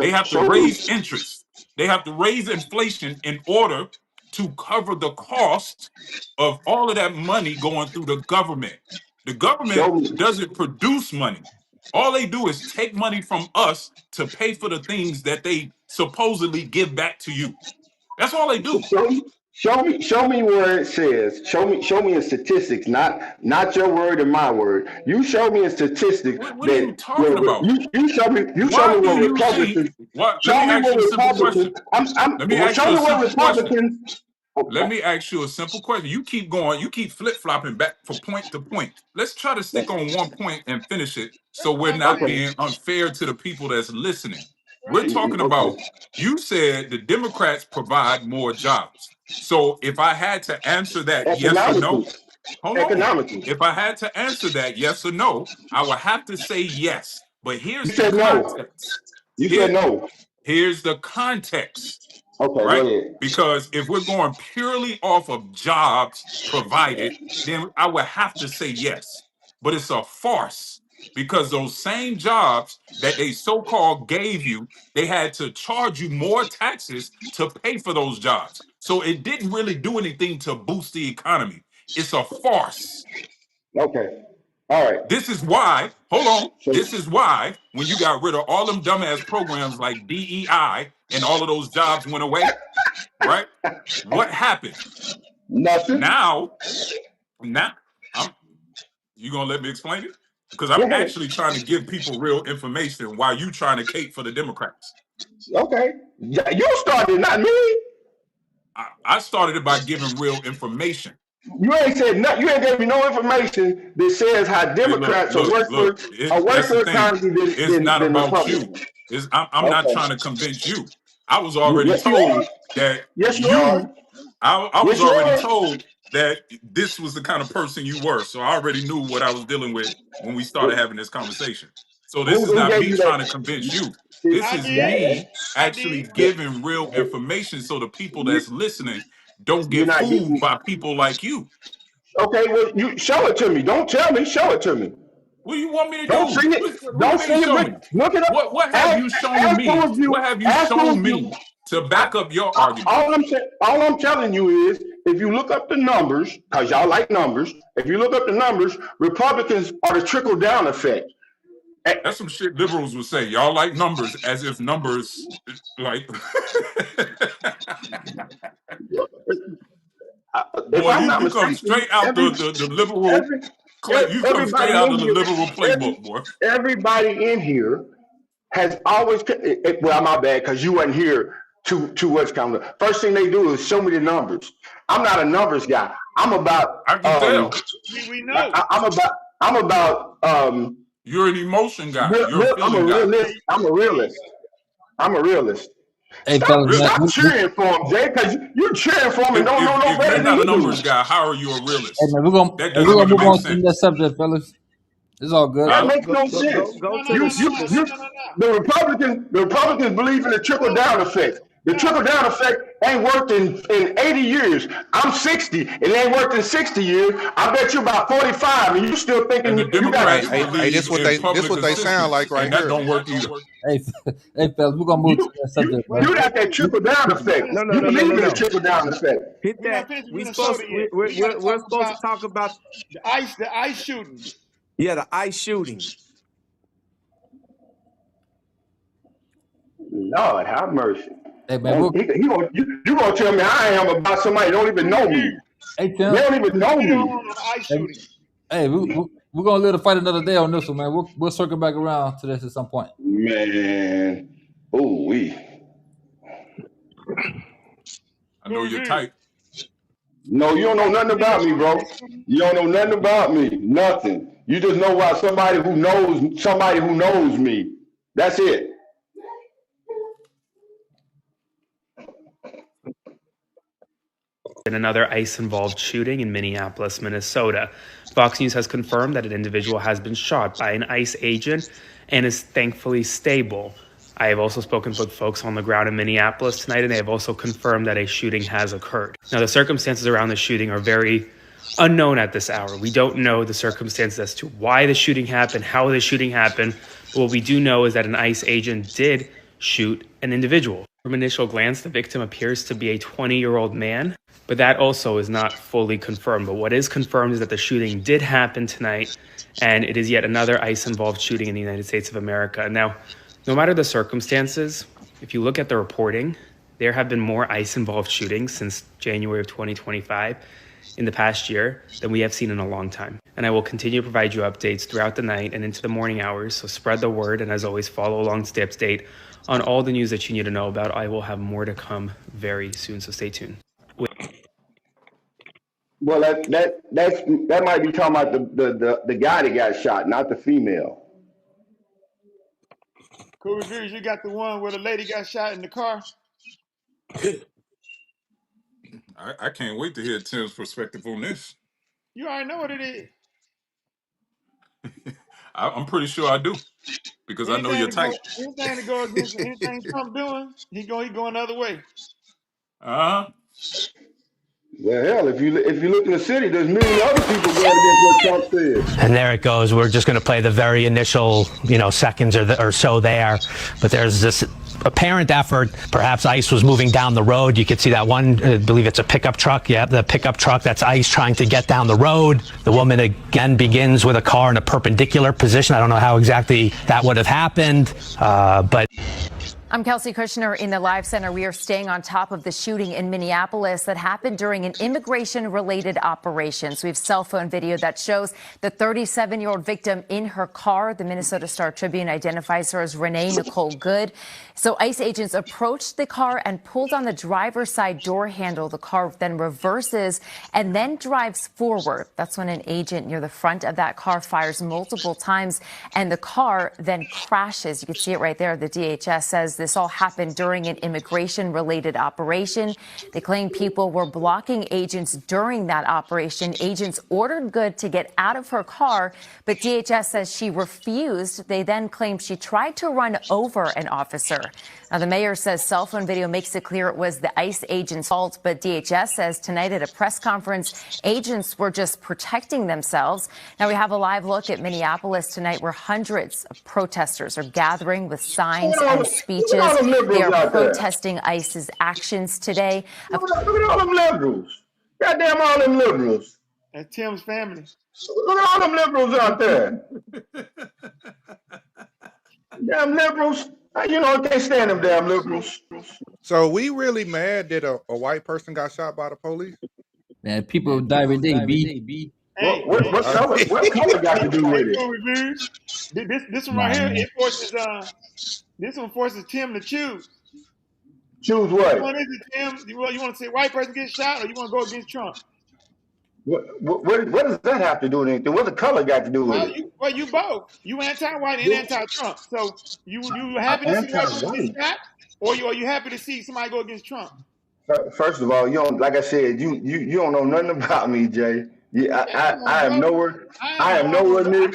They have to show me. raise interest. They have to raise inflation in order to cover the cost of all of that money going through the government. The government Show me. doesn't produce money. All they do is take money from us to pay for the things that they supposedly give back to you. That's all they do. Show me where it says. Show me in statistics, not your word and my word. You show me in statistics What are you that talking about? you show Why me do where you see Republicans. what? Let Show me me ask where you a simple Republicans. question. I'm Let me well. ask Show you a me where simple question. Republicans. Let me ask you a simple question. You keep going, you keep flip-flopping back from point to point. Let's try to stick on one point and finish it so we're not Okay. being unfair to the people that's listening. We're talking Okay. about, you said the Democrats provide more jobs. So if I had to answer that yes or Economically. no, hold on. Economically. If I had to answer that yes or no, I would have to say yes. But You here's the said no. context. You said Here, no. here's the context, Okay. Go right? ahead. Because if we're going purely off of jobs provided, then I would have to say yes. But it's a farce because those same jobs that they so-called gave you, they had to charge you more taxes to pay for those jobs. So it didn't really do anything to boost the economy. It's a farce. Okay. All right. This is why, hold on. So This is why when you got rid of all them dumbass programs like DEI and all of those jobs went away, right? What happened? nothing. Now, now I'm you gonna let me explain it? Because Go I'm ahead. actually trying to give people real information while you trying to cape for the Democrats. Okay. Yeah, you started, not me. I started it by giving real information. You ain't said nothing. You ain't gave me no information that says how Hey, Democrats are worse that's the for thing. economy It's not than about you. Republicans. I'm not Okay. trying to convince you. I was already Yes, you are. told that Yes, you are. I was Yes, you already are. told that this was the kind of person you were. So I already knew what I was dealing with when we started having this conversation. So this is Who not gave me you trying to that? convince you. See, This I is did. me I actually did. giving real information so the people that's you, listening don't you're get not fooled getting. by people like you. Okay, well, you show it to me. Don't tell me. Show it to me. What do you want me to Don't do? see it. What do you Don't mean see it. show me? Look it up. What have you shown Ask me? two of you. What have you Ask two shown of you. me to I, back up your argument? all I'm telling you is, if you look up the numbers, because y'all like numbers, if you look up the numbers, Republicans are the trickle down effect. Eh, That's some shit liberals would say. Y'all like numbers as if numbers like If boy, I'm not you come mistaken, straight out the liberal You couldn't stay everybody out in of the here, liberal playbook, boy. everybody in here has always, well, my bad, because you wasn't here to what's coming. First thing they do is show me the numbers. I'm not a numbers guy. I'm about, I can tell. We know. I'm about, You're an emotion guy. You're a I'm a feeling guy. realist. I'm a realist. I'm a realist. Hey, fellas, man, Stop cheering for him, Jay, because you're cheering for him and don't know no If you're better not a than you numbers do. guy, how are you a hey, realist? man, That we're doesn't gonna even move make on to that sense. subject, fellas. It's all good. That makes no sense. No, no, no, no, no, no, no, no. The Republicans believe in the trickle down effect. The trickle down effect ain't worked in 80 years. I'm 60, and it ain't worked in 60 years. I bet you about 45, and you still thinking And the you got. Democrats Hey, believe in public what they sound assistance, like right and that here. don't work either. Hey, hey, fellas, we're gonna move to that subject, man. You got that trickle down effect. No, no, You no, no, believe no, in the no. trickle down effect. Hit We're not that. finished with We supposed Minnesota yet. We got to we're talk supposed to about talk about the ICE shooting. the ICE shooting. Lord have mercy. Hey, man, You gonna tell me I am about somebody that don't even know me? hey, They Tim. don't even know me. On the ICE shooting. Hey, we're gonna live to fight another day on this one, man. We'll circle back around to this at some point. Man, ooh wee. I know your type. No, you don't know nothing about me, bro. You don't know nothing about me. Nothing. You just know about somebody who knows me. That's it. In another ICE-involved shooting in Minneapolis, Minnesota, Fox News has confirmed that an individual has been shot by an ICE agent and is thankfully stable. I have also spoken with folks on the ground in Minneapolis tonight, and they have also confirmed that a shooting has occurred. Now, the circumstances around the shooting are very unknown at this hour. We don't know the circumstances as to why the shooting happened, how the shooting happened. But what we do know is that an ICE agent did shoot an individual. From initial glance, the victim appears to be a 20-year-old man, but that also is not fully confirmed. But what is confirmed is that the shooting did happen tonight, and it is yet another ICE-involved shooting in the United States of America. Now, no matter the circumstances, if you look at the reporting, there have been more ICE-involved shootings since January of 2025 in the past year than we have seen in a long time. And I will continue to provide you updates throughout the night and into the morning hours, so spread the word, and as always, follow along Stay Up to Date on all the news that you need to know about. I will have more to come very soon, so stay tuned. Well, that might be talking about the guy that got shot, not the female. Cool reviews. You got the one where the lady got shot in the car. I can't wait to hear Tim's perspective on this. You already know what it is. I'm pretty sure I do, because I know your type. Anything to go against anything Trump doing, he going the other way. Uh-huh. Well, hell, if you look in the city, there's millions of other people going against what Trump says. And there it goes. We're just going to play the very initial, seconds or so there. But there's this apparent effort. Perhaps ICE was moving down the road. You could see that one, I believe it's a pickup truck. Yeah, the pickup truck. That's ICE trying to get down the road. The woman again begins with a car in a perpendicular position. I don't know how exactly that would have happened, but. I'm Kelsey Kushner in the Live Center. We are staying on top of the shooting in Minneapolis that happened during an immigration-related operation. So we have cell phone video that shows the 37-year-old victim in her car. The Minnesota Star Tribune identifies her as Renee Nicole Good. So ICE agents approached the car and pulled on the driver's side door handle. The car then reverses and then drives forward. That's when an agent near the front of that car fires multiple times, and the car then crashes. You can see it right there. The DHS says this all happened during an immigration-related operation. They claim people were blocking agents during that operation. Agents ordered Good to get out of her car, but DHS says she refused. They then claim she tried to run over an officer. Now, the mayor says cell phone video makes it clear it was the ICE agent's fault, but DHS says tonight at a press conference, agents were just protecting themselves. Now, we have a live look at Minneapolis tonight where hundreds of protesters are gathering with signs and speeches. They are protesting ICE's actions today. Look at all them liberals. Goddamn all them liberals. That's Tim's family. Look at all them liberals out there. Damn liberals. I can't stand them damn liberals. So we really mad that a white person got shot by the police? Man, people die every day, B. Hey, What color? What color got to do with it? cool reviews. This one right here, it forces this one forces Tim to choose. Choose Which what? one is it, Tim? You want to see a white person get shot, or you want to go against Trump? What does that have to do with anything? What the color got to do with it? You both. You anti-white and anti-Trump. So you I'm happy to see white people anti-white. get shot, or you happy to see somebody go against Trump? First of all, you don't, like I said, you don't know nothing about me, Jay. I am nowhere. I am nowhere near.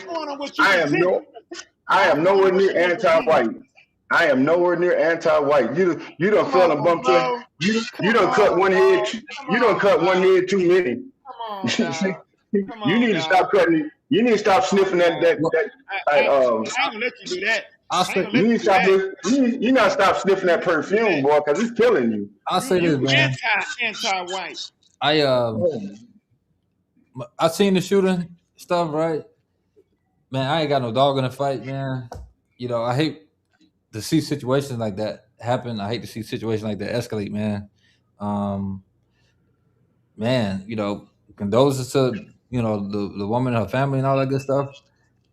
I am nowhere near anti-white. I am nowhere near anti-white. You done fell and bumped in. You done cut one head. You done cut one head too many. You need to stop cutting. You need to stop sniffing that. I ain't gonna let you do that. You need to stop. You gotta stop sniffing that perfume, boy, because it's killing you. I'll say this, man. Anti-white. I seen the shooting stuff, right? Man, I ain't got no dog in the fight, man. You know, I hate to see situations like that happen. I hate to see situations like that escalate, man. Man, you know, condolences to, you know, the woman and her family and all that good stuff.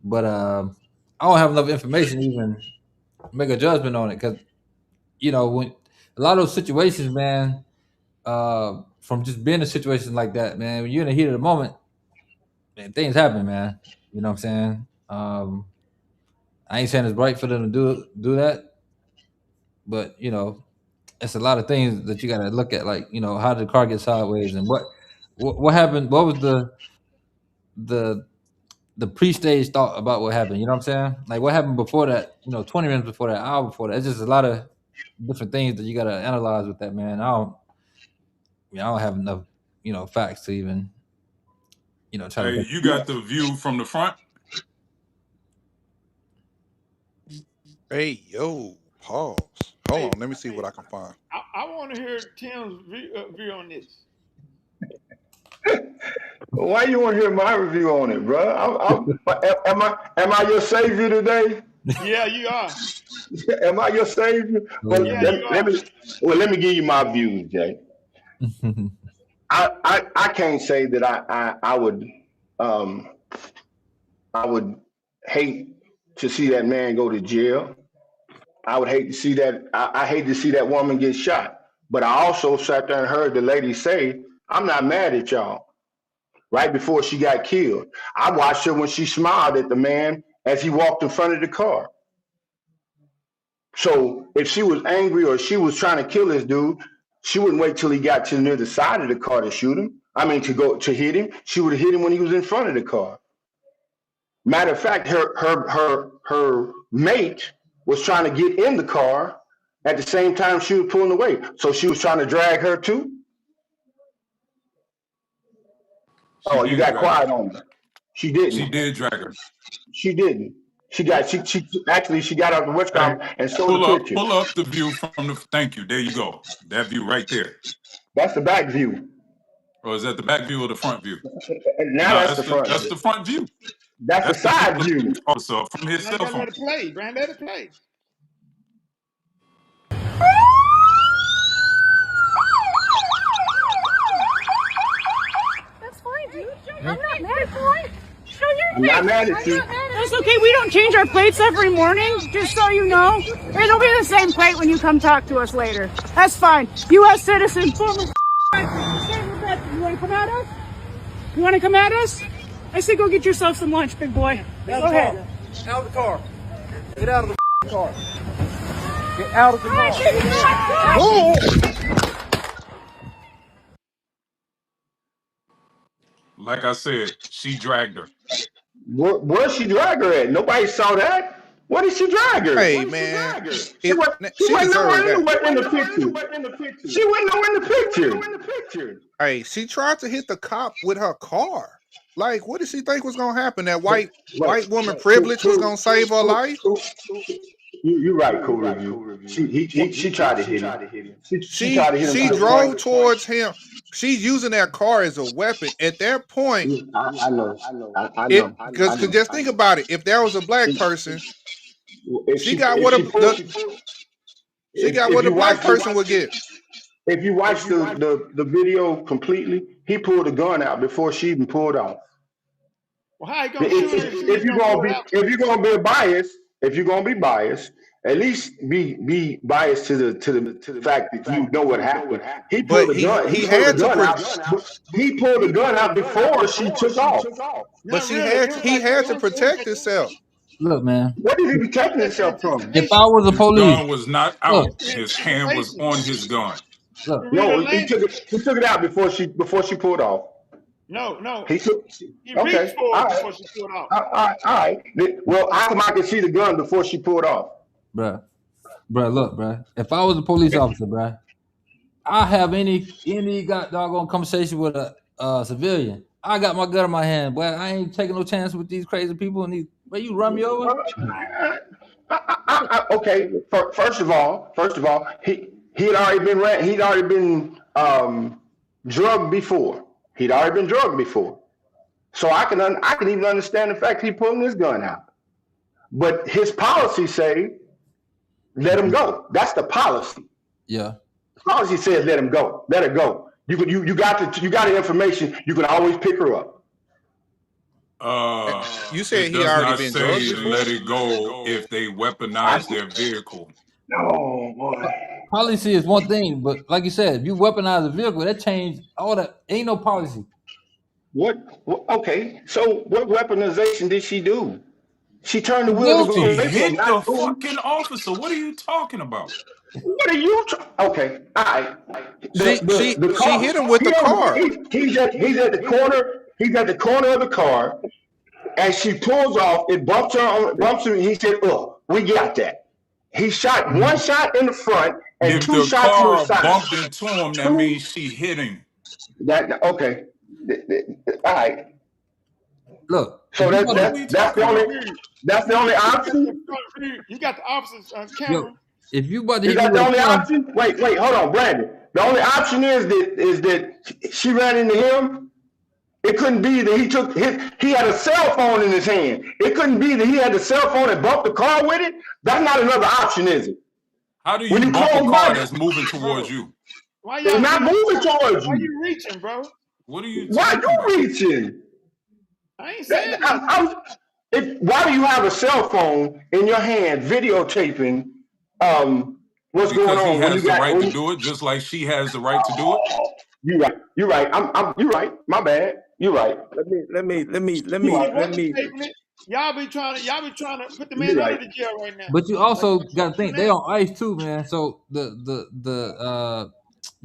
But I don't have enough information to even make a judgment on it, because, you know, when a lot of those situations, man, from just being in situations like that, man, when you're in the heat of the moment, man, things happen, man. You know what I'm saying? I ain't saying it's right for them to do that, but, you know, it's a lot of things that you got to look at, like, you know, how did the car get sideways, and what happened? What was the pre-stage thought about what happened? You know what I'm saying? Like, what happened before that? You know, 20 minutes before that, hour before that. It's just a lot of different things that you got to analyze with that, man. I don't have enough, you know, facts to even, you know, try to. Hey, you got the view from the front? Hey, yo, pause. Hold on, let me see what I can find. I want to hear Tim's view on this. Why you want to hear my review on it, bro? Am I your savior today? Yeah, you are. Am I your savior? Well, let me give you my views, Jay. I can't say that I would hate to see that man go to jail. I would hate to see that. I hate to see that woman get shot. But I also sat there and heard the lady say, "I'm not mad at y'all." Right before she got killed, I watched her when she smiled at the man as he walked in front of the car. So if she was angry or she was trying to kill this dude, she wouldn't wait till he got to near the side of the car to shoot him. I mean, to hit him. She would have hit him when he was in front of the car. Matter of fact, her mate was trying to get in the car at the same time she was pulling away. So she was trying to drag her too. Oh, you got quiet on her. She didn't. She did drag her. She didn't. She got out the webcam and showed the picture. Pull up the view from the. Thank you. There you go. That view right there. That's the back view. Or is that the back view or the front view? Now that's the front. That's the front view. That's the side view. Also from his cell phone. Let it play, man. Let it play. That's fine, dude. I'm not mad, boy. Show your I'm not mad at you. That's okay. We don't change our plates every morning, just so you know. It'll be the same plate when you come talk to us later. That's fine. U.S. citizen, former. You want to come at us? You want to come at us? I say go get yourself some lunch, big boy. Go ahead. Out of the car. Get out of the car. Get out of the car. Like I said, she dragged her. Where'd she drag her at? Nobody saw that. What did she drag her? Hey, man. She wasn't nowhere in the picture. She wasn't nowhere in the picture. Hey, she tried to hit the cop with her car. Like, what did she think was gonna happen? That white woman privilege was gonna save her life? You're right, cool review. She tried to hit him. She drove towards him. She's using that car as a weapon. At that point, I know. Because just think about it. If there was a black person, she got what a black person would get. If you watch the video completely, he pulled a gun out before she even pulled off. Well, how you gonna shoot her if she If ain't you're gonna gonna pull be out? if you're gonna be biased, if you're gonna be biased, at least be biased to the fact that you know what happened. He But pulled a gun. He he pulled a had to gun out. He pulled the gun out before she took off. but Not really. It was he like had to 10 protect seconds. himself. Look, man. What is he protecting That's himself from? If I anticipation. was the His police, gun was not look, out. It's His hand was anticipation. on his gun. look. You read No, her language? he took it out before she pulled off. No. He took. He reached Okay, for all it right, before she pulled out. all right. Well, how come I can see the gun before she pulled off? Bruh. Look, bruh. If I was a police officer, bruh, I have any got doggone conversation with a civilian. I got my gun in my hand, boy. I ain't taking no chance with these crazy people and these. But you run me over? Okay. First of all, he'd already been he'd already been drugged before. He'd already been drugged before. So I can even understand the fact he's pulling his gun out. But his policy say let him go. That's the policy. Yeah. The policy says let him go. Let her go. You got the information. You can always pick her up. You said It he does already not been drugged say before? let it go if they weaponize their vehicle. Oh boy. Policy is one thing, but like you said, if you weaponize a vehicle, that changed all that. Ain't no policy. What? Okay. So what weaponization did she do? She turned the wheel to go She away from hit not the moving. fucking officer. What are you talking about? What are you? Okay, all right. The She car. hit him with the car. He's at the corner. He's at the corner of the car, and she pulls off. It bumps him. And he said, "Oh, we got that." He shot one shot in the front and If two the shots to the car side. bumped into him, that means she hit him. That okay. All right. Look. So What are we talking about? that's the only option. You got the officer's Yo, camera. if you about to Is hit me that with the a only car, option? Wait, hold on, Brandon. The only option is that she ran into him. It couldn't be that he had a cell phone in his hand. It couldn't be that he had the cell phone and bumped the car with it. That's not another option, is it? How do When you you bump a close car one, that's moving towards you? Why they're y'all not reaching? moving towards Why you. you reaching, bro? What are you Why talking about? you reaching? I ain't saying nothing. Why do you have a cell phone in your hand videotaping what's going Because he on when you has the got right to do it, just like she has the right to do it. You're right. You're right. My bad. You're right. Let me. Taping it. Y'all be trying to put the man You're under right. the jail right now. but you also got to think they on ice too, man. So you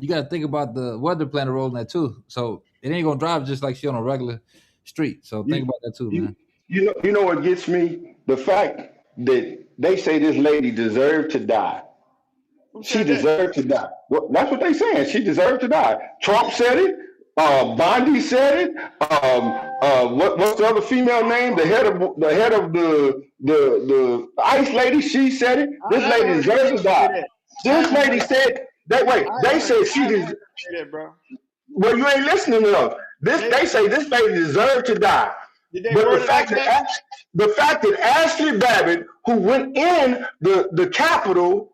got to think about the weather playing a role in that too. So it ain't gonna drive just like she on a regular street. So think about that too, man. You know what gets me? The fact that they say this lady deserved to die. Who She said that? deserved to die. Well, that's what they saying. She deserved to die. Trump said it. Bondi said it. What's the other female name? The head of the ICE lady. She said it. This lady deserves to die. This lady said that. Wait, they said she deserved. That, bro. Well, you ain't listening enough. They say this lady deserved to die. Did they But word it like that? the fact that Ashley Babbitt, who went in the Capitol,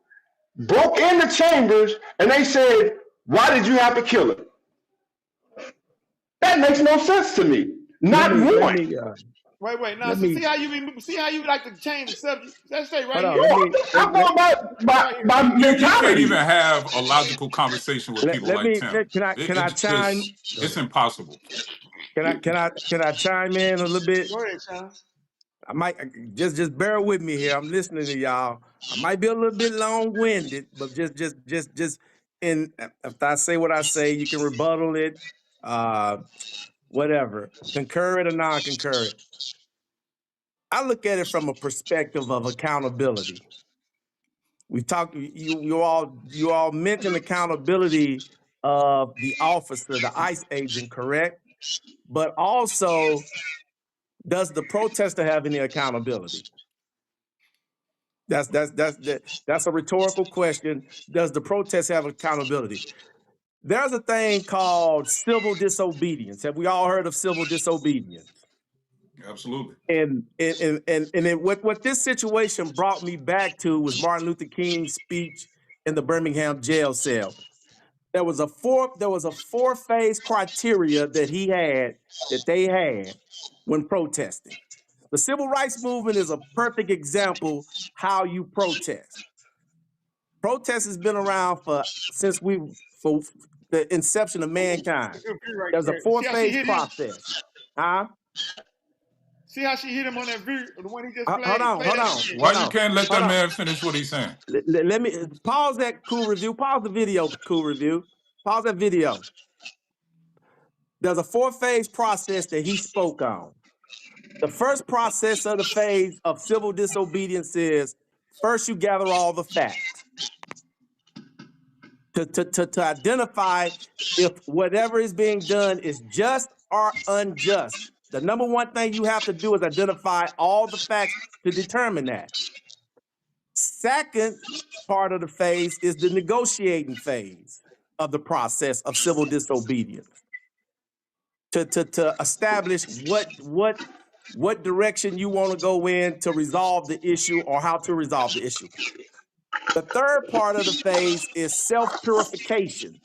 broke in the chambers, and they said, "Why did you have to kill her?" That makes no sense to me. Not one. Wait. Now, see how you like to change the subject. Let's stay right Hold here. on, I'm going by You can't mentality. even have a logical conversation with people like Tim. Can I chime? It's impossible. Can I chime in a little bit? Go ahead, Sean. I might just bear with me here. I'm listening to y'all. I might be a little bit long-winded, but just in if I say what I say, you can rebuttal it, whatever, concur it or non-concur it. I look at it from a perspective of accountability. We talked. You all mentioned accountability of the officer, the ICE agent, correct? But also, does the protester have any accountability? That's a rhetorical question. Does the protest have accountability? There's a thing called civil disobedience. Have we all heard of civil disobedience? Absolutely. And what this situation brought me back to was Martin Luther King's speech in the Birmingham jail cell. There was a four-phase criteria that they had when protesting. The civil rights movement is a perfect example how you protest. Protest has been around since for the inception of mankind. Good view right There's a there. See how she four-phase hit him? process. Huh? See how she hit him on that view, the one he just played? Play Hold that on, again. Why you can't let that man finish what he's saying? Let me pause that cool review. Pause the video, cool review. Pause that video. There's a four-phase process that he spoke on. The first process of the phase of civil disobedience is first you gather all the facts to identify if whatever is being done is just or unjust. The number one thing you have to do is identify all the facts to determine that. Second part of the phase is the negotiating phase of the process of civil disobedience to establish what direction you want to go in to resolve the issue or how to resolve the issue. The third part of the phase is self-purification,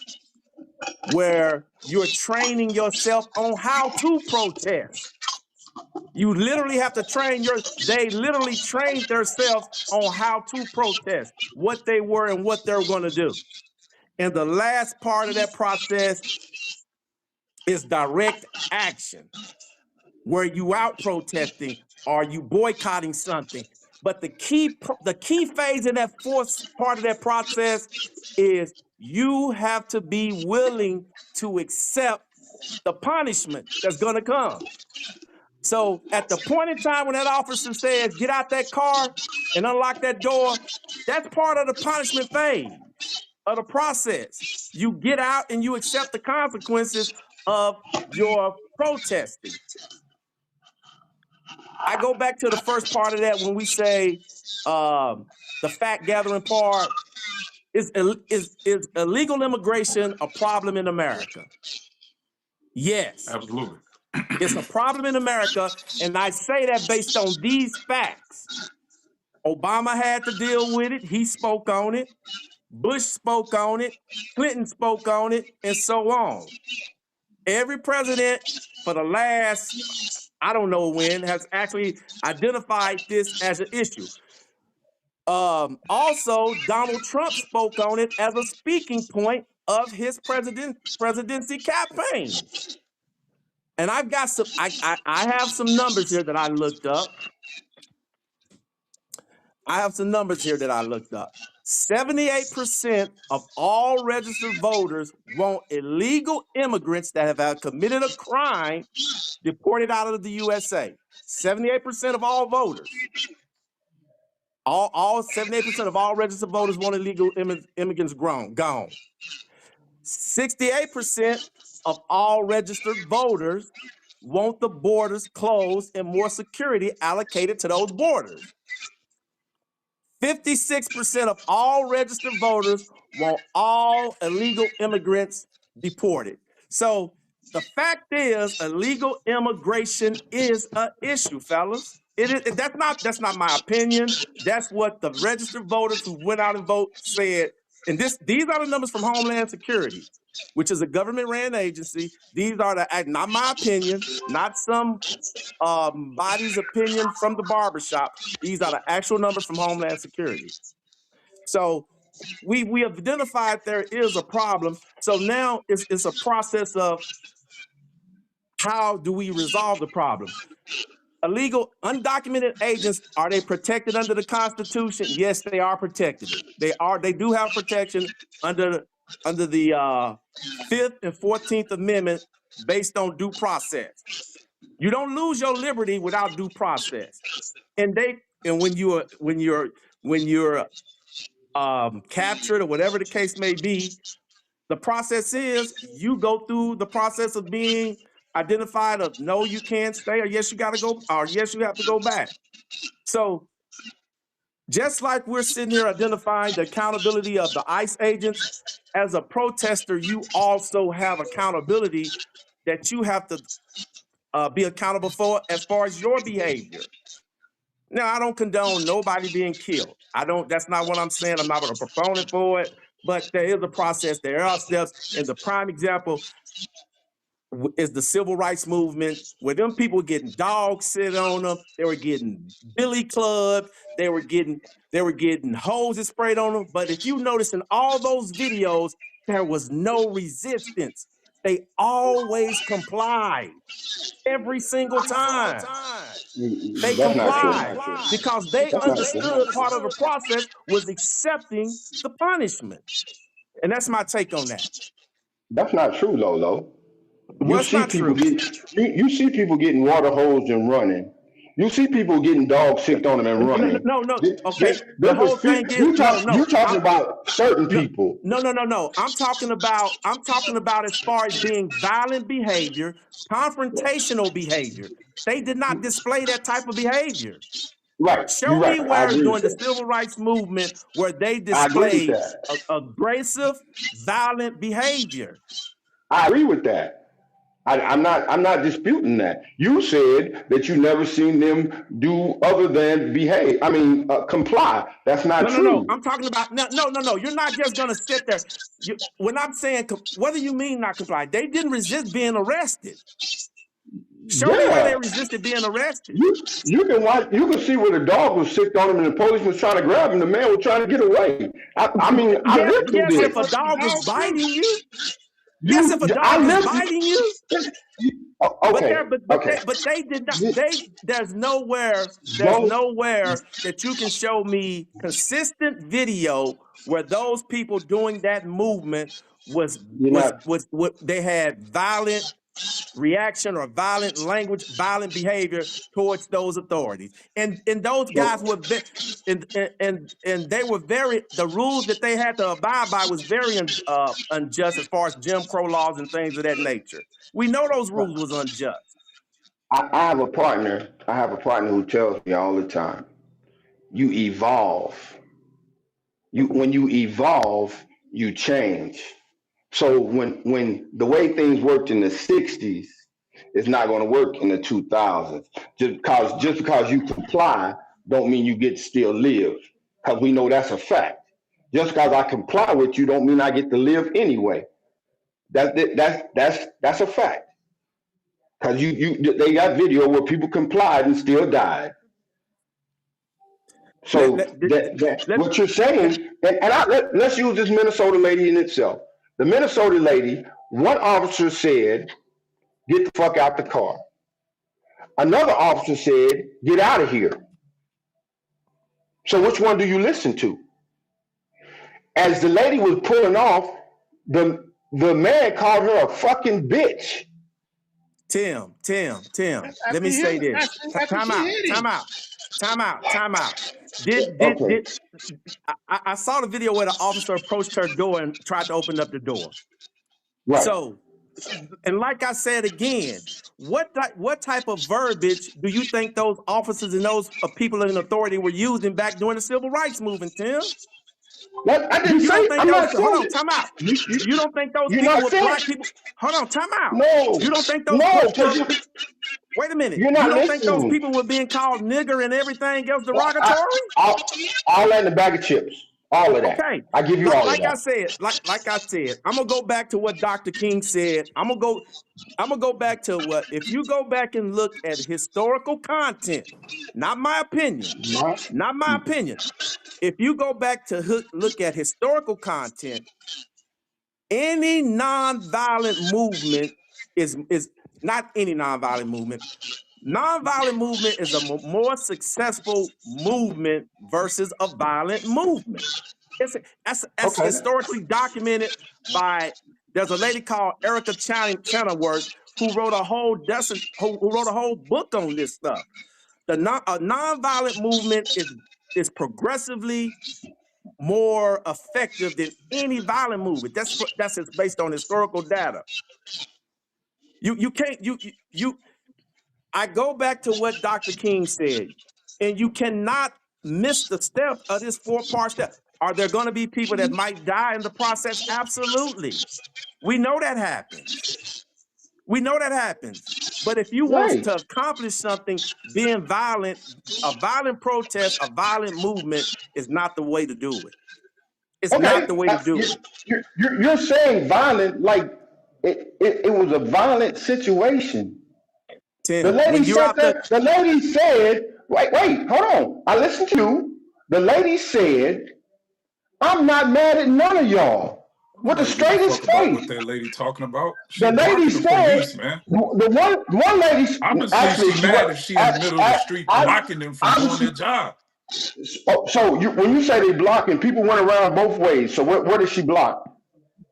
where you're training yourself on how to protest. You literally have to they literally trained themselves on how to protest, what they were and what they're going to do. And the last part of that process is direct action, where you out protesting or you boycotting something. But the key phase in that fourth part of that process is you have to be willing to accept the punishment that's going to come. So at the point in time when that officer says, get out that car and unlock that door, that's part of the punishment phase of the process. You get out and you accept the consequences of your protesting. I go back to the first part of that when we say the fact gathering part. Is illegal immigration a problem in America? Yes. Absolutely. It's a problem in America, and I say that based on these facts. Obama had to deal with it. He spoke on it. Bush spoke on it. Clinton spoke on it, and so on. Every president for the last, I don't know when, has actually identified this as an issue. Also, Donald Trump spoke on it as a speaking point of his presidency campaign. And I've got some, I have some numbers here that I looked up. 78% of all registered voters want illegal immigrants that have committed a crime deported out of the USA. 78% of all voters. All 78% of all registered voters want illegal immigrants gone. 68% of all registered voters want the borders closed and more security allocated to those borders. 56% of all registered voters want all illegal immigrants deported. So the fact is, illegal immigration is an issue, fellas. That's not my opinion. That's what the registered voters who went out and voted said. And these are the numbers from Homeland Security, which is a government-ran agency. These are not my opinion, not some body's opinion from the barbershop. These are the actual numbers from Homeland Security. So we have identified there is a problem. So now it's a process of how do we resolve the problem? Illegal, undocumented agents, are they protected under the Constitution? Yes, they are protected. They do have protection under the 5th and 14th Amendment based on due process. You don't lose your liberty without due process. And when you're captured or whatever the case may be, the process is you go through the process of being identified of no, you can't stay, or yes, you got to go, or yes, you have to go back. So just like we're sitting here identifying the accountability of the ICE agents, as a protester, you also have accountability that you have to be accountable for as far as your behavior. Now, I don't condone nobody being killed. That's not what I'm saying. I'm not a proponent for it. but there is a process. There are steps. And the prime example is the civil rights movement, where them people were getting dogs sit on them. They were getting billy clubbed. They were getting hoses sprayed on them. But if you notice in all those videos, there was no resistance. They always complied every single time. They That's not true. complied because they That's not understood true. part of the process was accepting the punishment. And that's my take on that. That's not true, Lolo. You What's see not people true? you see people getting water hosed and running. You see people getting dogs sicked on them and running. No. Okay. The There's whole a thing is you talking about certain people. no. I'm talking about as far as being violent behavior, confrontational behavior. They did not display that type of behavior. Right, Show you're me right. I where agree with during the that. civil rights movement where they I agree with displayed that. aggressive, violent behavior. I agree with that. I'm not disputing that. You said that you never seen them do other than behave. I mean, comply. That's not No. true. I'm talking about no. You're not just gonna sit there. When I'm saying whether you mean not comply, they didn't resist being arrested. Show me where they Yeah. resisted being arrested. You can watch. You can see where the dog was sick on him, and the police was trying to grab him. The man was trying to get away. I mean, I Yes, lived through if a this. dog is biting you. Yes, if You, a I dog is lived. biting you. Okay. Okay. But they did not. There's nowhere Don't. that you can show me consistent video where those people doing that movement You're not. they had violent reaction or violent language, violent behavior towards those authorities. And those guys were and they were very, the rules that they had to abide by was very unjust as far as Jim Crow laws and things of that nature. We know those rules was unjust. I have a partner. I have a partner who tells me all the time, "You evolve. When you evolve, you change." So when the way things worked in the '60s is not going to work in the 2000s. Just because you comply don't mean you get to still live. Because we know that's a fact. Just because I comply with you don't mean I get to live anyway. That's a fact. Because they got video where people complied and still died. So what you're saying, let's use this Minnesota lady in itself. The Minnesota lady, one officer said, "Get the fuck out the car." Another officer said, "Get out of here." So which one do you listen to? As the lady was pulling off, the man called her a fucking bitch. Tim. Let me say this. Time out. Did I saw the video where the officer approached her door and tried to open up the door. Right. So, and like I said again, what type of verbiage do you think those officers and those people in authority were using back during the civil rights movement, Tim? I didn't you say. don't think I'm those? not Hold saying on, time out. You don't think those you're people not with saying, black people? Hold on, time out. No. You don't think those? No, because wait a minute. You're You not don't think those listening. people were being called nigger and everything else derogatory? All that in a bag of chips. All of that. Okay. I give you all of Like that. I said, I'm gonna go back to what Dr. King said. I'm gonna go back to what, if you go back and look at historical content, not my opinion. If you go back to look at historical content, any nonviolent movement is not any nonviolent movement. Nonviolent movement is a more successful movement versus a violent movement. That's historically documented by. There's a lady called Erica Chenoweth who wrote a whole book on this stuff. A nonviolent movement is progressively more effective than any violent movement. That's based on historical data. You can't. I go back to what Dr. King said, and you cannot miss the steps of this 4-part step. Are there going to be people that might die in the process? Absolutely. We know that happens. But if you want to accomplish something, being violent, a violent protest, a violent movement is not the way to do it. It's not Okay, the way to do it. you're saying violent like it was a violent situation. The Tim, lady when you're said out there, that. The lady said, wait, hold on. I listened to you. The lady said, I'm not mad at none of y'all. I With the don't give a straightest fuck about face. what that lady talking about. She The lady blocking the said, police, man. the one lady, I can see actually, she she mad was, if she in the middle of the street blocking them from doing their job. so when you say they blocking, people went around both ways. So what did she block?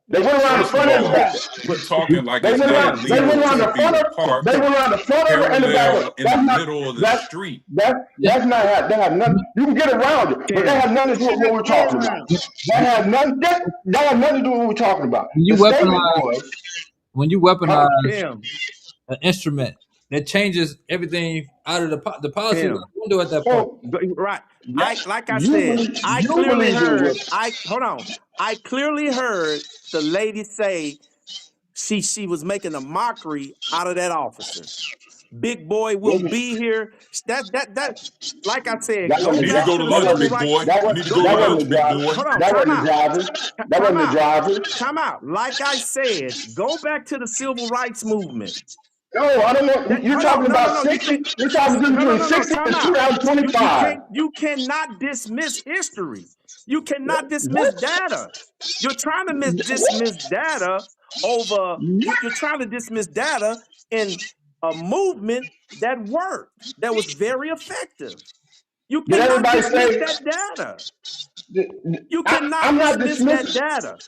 They went around the First of front and the all, back. you talking like They it's went not around. They went illegal around to the be front of. parked They went around the front of it and the back of it. parallel in the middle of the street. That's not. That have nothing. You can get around it, but that has nothing to do with what we're talking about. That has nothing. That has nothing to do with what we're talking about. When The you statement weaponize, was, when you weaponize Tim, an instrument, that changes everything out of the policy Tim. window at that point. so Right. Like I you said, believe I you clearly believe it heard. was. Hold on. I clearly heard the lady say she was making a mockery out of that officer. Big boy will be here. That. Like I said, That go wasn't You need to back go to to the lunch, civil big rights. boy. You need to go to that wasn't lunch, the big driver. boy. Hold on. That Time wasn't the out. driver. That Time wasn't the out. driver. Time out. Like I said, go back to the civil rights movement. No, I don't want. You're Hold on. talking about No. You 60. can't. You're talking between No. 60 Time and out. You 2025. can't. You cannot dismiss history. You cannot dismiss What? data. You're trying to dismiss data over. You're trying to dismiss data in a movement that worked, that was very effective. You Did cannot everybody dismiss say? that data. You cannot I'm not dismiss that dismissing. data.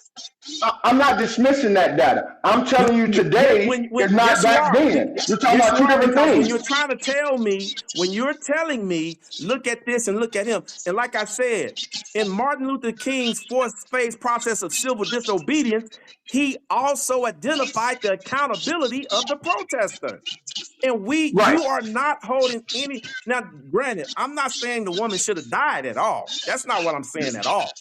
I'm not dismissing that data. I'm telling you today is not Yes, you back are. then. You're talking Yes, about you two are. different Because when things. you're trying to tell me, when you're telling me, look at this and look at him, and like I said, in Martin Luther King's fourth phase process of civil disobedience, he also identified the accountability of the protester. And Right. you are not holding any. Now, granted, I'm not saying the woman should have died at all. That's not what I'm saying at all.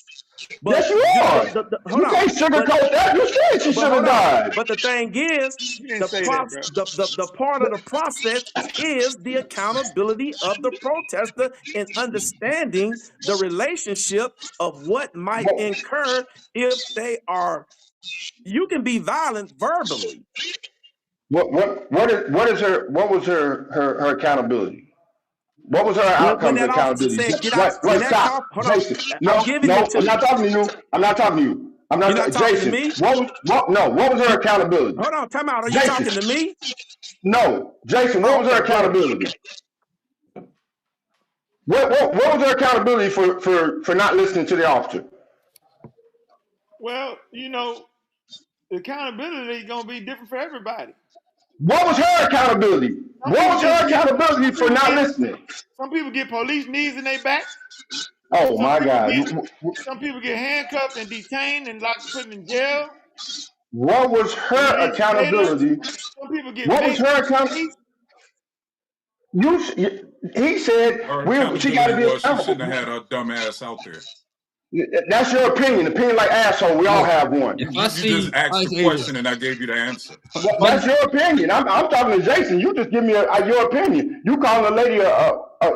Yes, But you are. hold You on. can't sugarcoat that. You said she But should have hold on. died. But the thing is, You didn't the say that, bro. part of the process is the accountability of the protester and understanding the relationship of what might incur if they are. You can be violent verbally. What was her accountability? What was her When outcomes of that officer accountability? said, "Get out," What when that stop, cop, hold on, Jason? I'm No, giving no, it to I'm not you. talking to you. I'm not talking to you. I'm not You're not talking to Jason. me. What was her accountability? Hold on, time out. Are you Jason. talking to me? No, Jason. What Oh, was her okay, go ahead. accountability? What was her accountability for not listening to the officer? Well, the accountability is gonna be different for everybody. What was her accountability? Some What people was just her get accountability for not listening? some people get police knees in their back. Oh Some my people God! get some people get handcuffed and detained and put in jail. What was her Released later. accountability? Some people get What was maced her in the account? face. He said Her she got accountability to be was she accountable. shouldn't have had her dumb ass out there. That's your opinion. Opinion like asshole. We all have one. You, If I you, you just see asked the ICE agents, question and I gave you the answer. That's your opinion. I'm talking to Jason. You just give me your opinion. You calling a lady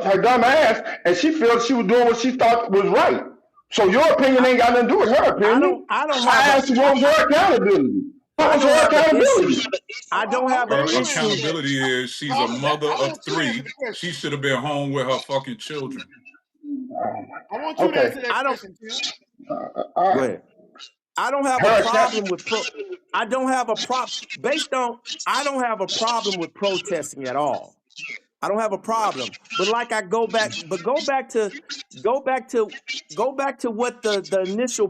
her dumb ass, and she feels she was doing what she thought was right. So your opinion ain't got nothing to do with her opinion. I don't I have a. asked you what was her accountability. What I was don't her have an issue. accountability? I don't have an Her You issue. answer that. accountability is she's a mother I of want you to answer three. the question. She should have been home with her fucking children. I want you to Okay. answer that question, Tim. All Go right. ahead. I don't have a Her account. problem with I don't have a I don't have a problem with protesting at all. I don't have a problem. But like I go back go back to what the initial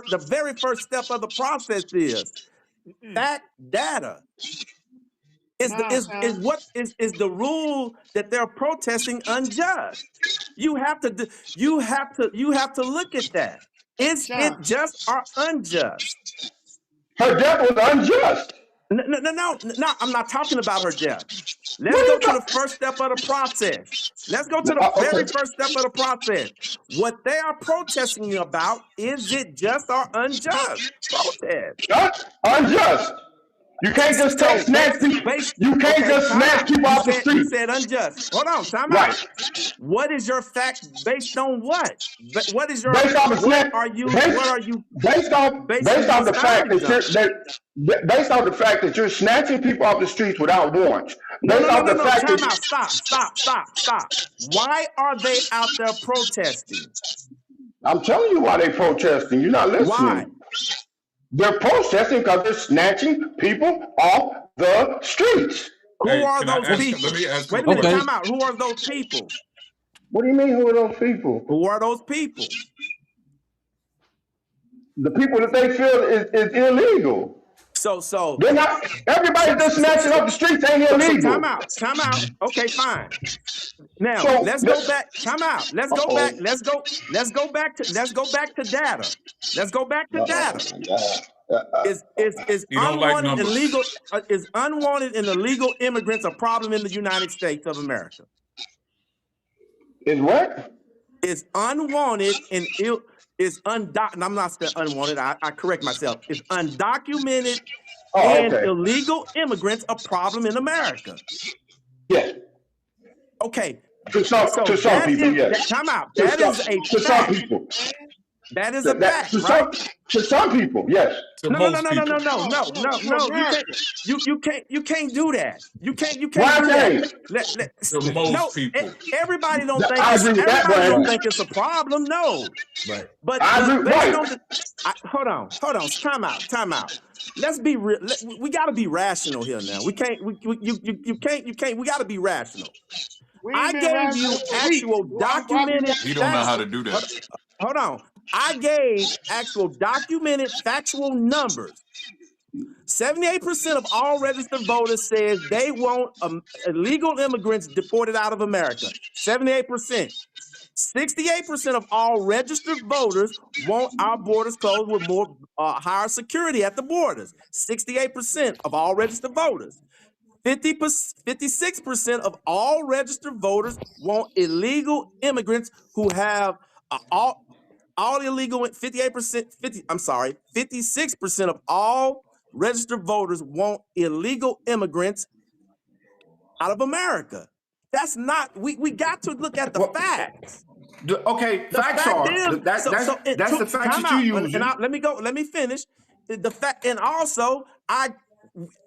the very first step of the process is. Fact data. Nah, Sean. Is the rule that they're protesting unjust? You have to look at that. Is it Sean. just or unjust? Her death was unjust. No, I'm not talking about her death. What Let's are go you to the talking? first step of the process. Let's go to the very Okay. first step of the process. What they are protesting about, is it just or unjust? Protest. Unjust. You can't just take snatch people. You can't just snatch people off the street. You said unjust. Hold on, time out. Right. What is your fact based on what? What is your Based off of what snatch, are you based off the fact that based off the fact that you're snatching people off the streets without warrants. Based off the fact that stop. Why are they out there protesting? I'm telling you why they protesting. You're not listening. Why? They're protesting because they're snatching people off the streets. Who are those people? Let me ask Wait a minute, time out. Who are those people? What do you mean, who are those people? Who are those people? The people that they feel is illegal. So they're not. Everybody just snatching off the streets ain't illegal. So time out. Okay, fine. Now let's go back. Time out. Let's go back. Let's go back to data. Let's go back to data. Is unwanted illegal? Is unwanted and illegal immigrants a problem in the United States of America? Is what? Is unwanted and is undocumented. I'm not saying unwanted. I correct myself. Is undocumented and illegal immigrants a problem in America? Yes. Okay. To some people, yes. Time out. That is a fact. To some people. That is a fact, right? To some people, yes. No. You can't do that. You can't do that. To most people. Everybody don't think it's a problem. No. Right. But hold on. Time out. Let's be real. We got to be rational here now. We can't. You can't. We got to be rational. I gave you actual documented. You don't know how to do that. Hold on. I gave actual documented factual numbers. 78% of all registered voters says they want illegal immigrants deported out of America. 78%. 68% of all registered voters want our borders closed with more higher security at the borders. 68% of all registered voters. 56% of all registered voters want illegal immigrants who have all illegal. 56% of all registered voters want illegal immigrants out of America. That's not. We got to look at the facts. Okay, facts are that's the facts that you use. Let me finish. The fact, and also I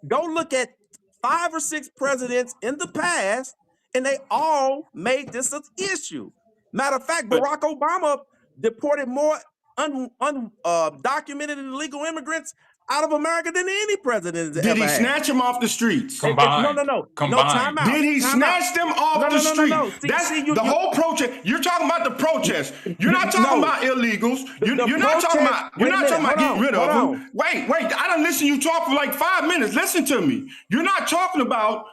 go look at 5 or 6 presidents in the past, and they all made this an issue. Matter of fact, Barack Obama deported more undocumented and illegal immigrants out of America than any president has ever Did he had. snatch them off the streets? Combined. No. Combined. Time out. Did he snatch them off the street? No. That's the whole protest. You're talking about the protest. You're not talking about illegals. You're not talking about getting rid of them. Wait. I done listened to you talk for like 5 minutes. Listen to me. You're not talking about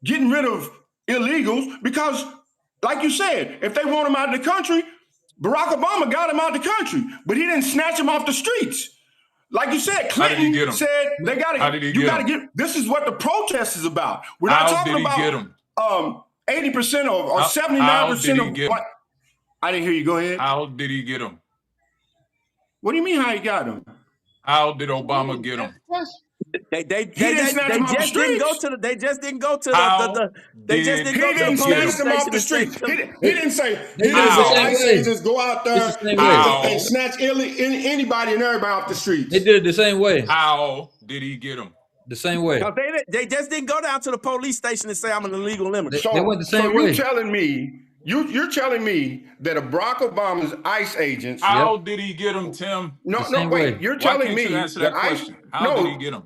getting rid of illegals because, like you said, if they want them out of the country, Barack Obama got them out of the country, but he didn't snatch them off the streets. Like you said, Clinton said they got to. This is what the protest is about. We're not talking about 80% or 79% of. I didn't hear you. Go ahead. How did he get them? What do you mean? How he got them? How did Obama get them? They just didn't go to the. They just didn't go to the. They just didn't go to the snatch them off the street. He didn't say ICE agents go out there and snatch anybody and everybody off the streets. They did it the same way. How did he get them? The same way. They just didn't go down to the police station and say I'm an illegal immigrant. They went the same way. You're telling me. You're telling me that a Barack Obama's ICE agents. How did he get them, Tim? No, wait. You're telling me that question. How did he get them?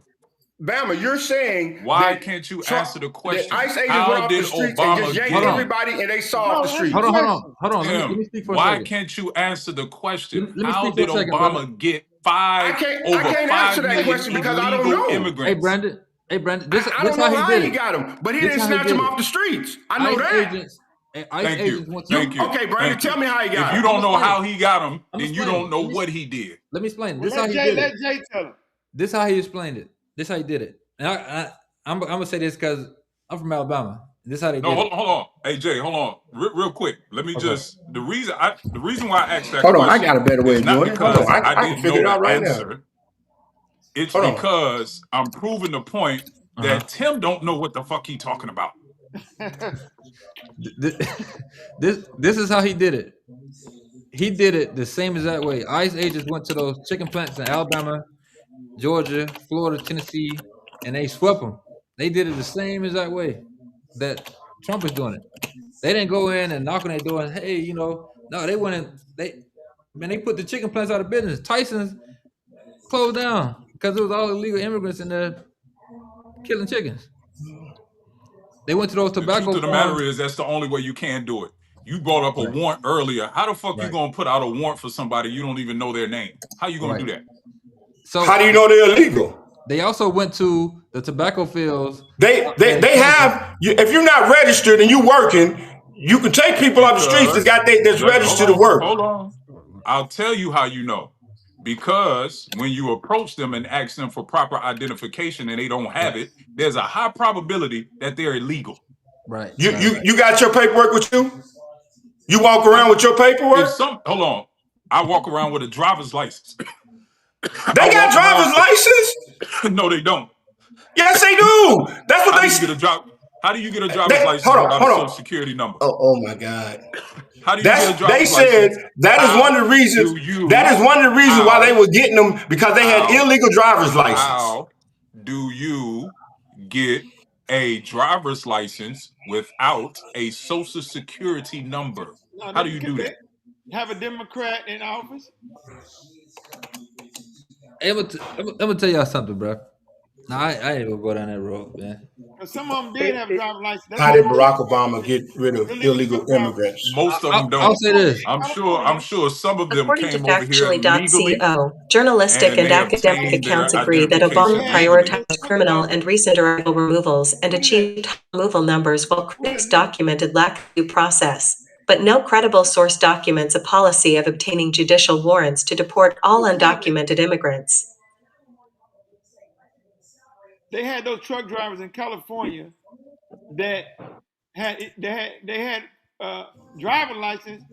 Bama, you're saying why can't you answer the question? The ICE agents went off the streets and just yanked everybody and they saw off the streets. Hold on. Let me speak for a second. Why can't you answer the question? How did Obama get over 5 million because I don't know. Immigrants? Hey, Brandon. I don't know how he got them, but he didn't snatch them off the streets. I know that. Thank you. Okay, Brandon, tell me how he got them. If you don't know how he got them, then you don't know what he did. Let me explain. This how he did it. Let Jay tell him. This how he explained it. This how he did it. And I'm gonna say this because I'm from Alabama. This how they did it. Hold on. Hey Jay, hold on. Real quick. Let me just the reason why I asked that question. Hold on, I got a better way of doing it. I can figure it out right now. It's Hold on. because I'm proving the point that Tim don't know what the fuck he talking about. This is how he did it. He did it the same exact way. ICE agents went to those chicken plants in Alabama, Georgia, Florida, Tennessee, and they swept them. They did it the same exact way that Trump is doing it. They didn't go in and knock on their door and, hey, you know, no, they went in. They put the chicken plants out of business. Tyson's closed down because it was all illegal immigrants in there killing chickens. They went to those tobacco The truth of the matter is that's the only way you can do it. You brought up a warrant earlier. How the fuck you gonna put out a warrant for somebody you don't even know their name? How you gonna do that? So how do you know they're illegal? They also went to the tobacco fields. They have. If you're not registered and you working, you can take people off the streets that's registered to work. Hold on. I'll tell you how you know. Because when you approach them and ask them for proper identification and they don't have it, there's a high probability that they're illegal. Right. You got your paperwork with you? You walk around with your paperwork? Hold on. I walk around with a driver's license. They got driver's license? No, they don't. Yes, they do. That's what how do you get a driver's license without a social security number? Oh my God. How do you get a driver's They said license? that is one of the reasons. That is one of the reasons why they were getting them, because they had illegal driver's license. How do you get a driver's license without a social security number? No, how do you do that? Have a Democrat in office? Hey, I'm gonna tell y'all something, bro. No, I ain't gonna go down that road, man. Some of them did have a driver's license. How did Barack Obama get rid of illegal immigrants? Most of them don't. I'll say this. I'm sure some of them According came to over here legally. Factually.co, journalistic and academic accounts agree that Obama prioritized criminal and recent arrival removals and achieved removal numbers while critics documented lack of due process. But no credible source documents a policy of obtaining judicial warrants to deport all undocumented immigrants. They had those truck drivers in California that had driver license.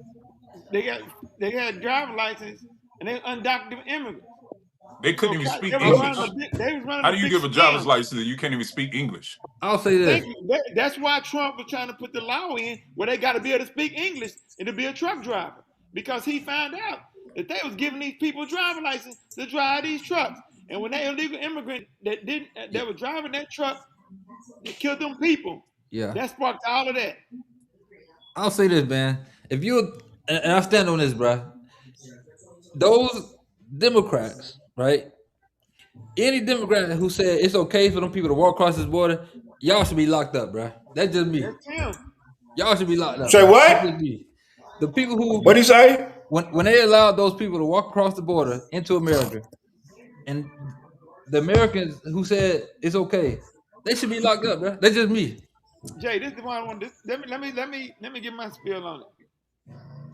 They had driver license, and they were undocumented immigrants. They couldn't even speak English. How do you give a driver's license and you can't even speak English? I'll say this. That's why Trump was trying to put the law in where they got to be able to speak English and to be a truck driver, because he found out that they was giving these people driver license to drive these trucks. And when they illegal immigrant that were driving that truck, they killed them people. Yeah. That sparked all of that. I'll say this, man. If you and I stand on this, bro. Those Democrats, right? Any Democrat who said it's okay for them people to walk across this border, y'all should be locked up, bro. That's just me. That's him. Y'all should be locked up. Say what? That's just me. The people who What'd he say? When they allowed those people to walk across the border into America, and the Americans who said it's okay, they should be locked up, bro. That's just me. Jay, this is the one I want. Let me get my spiel on it.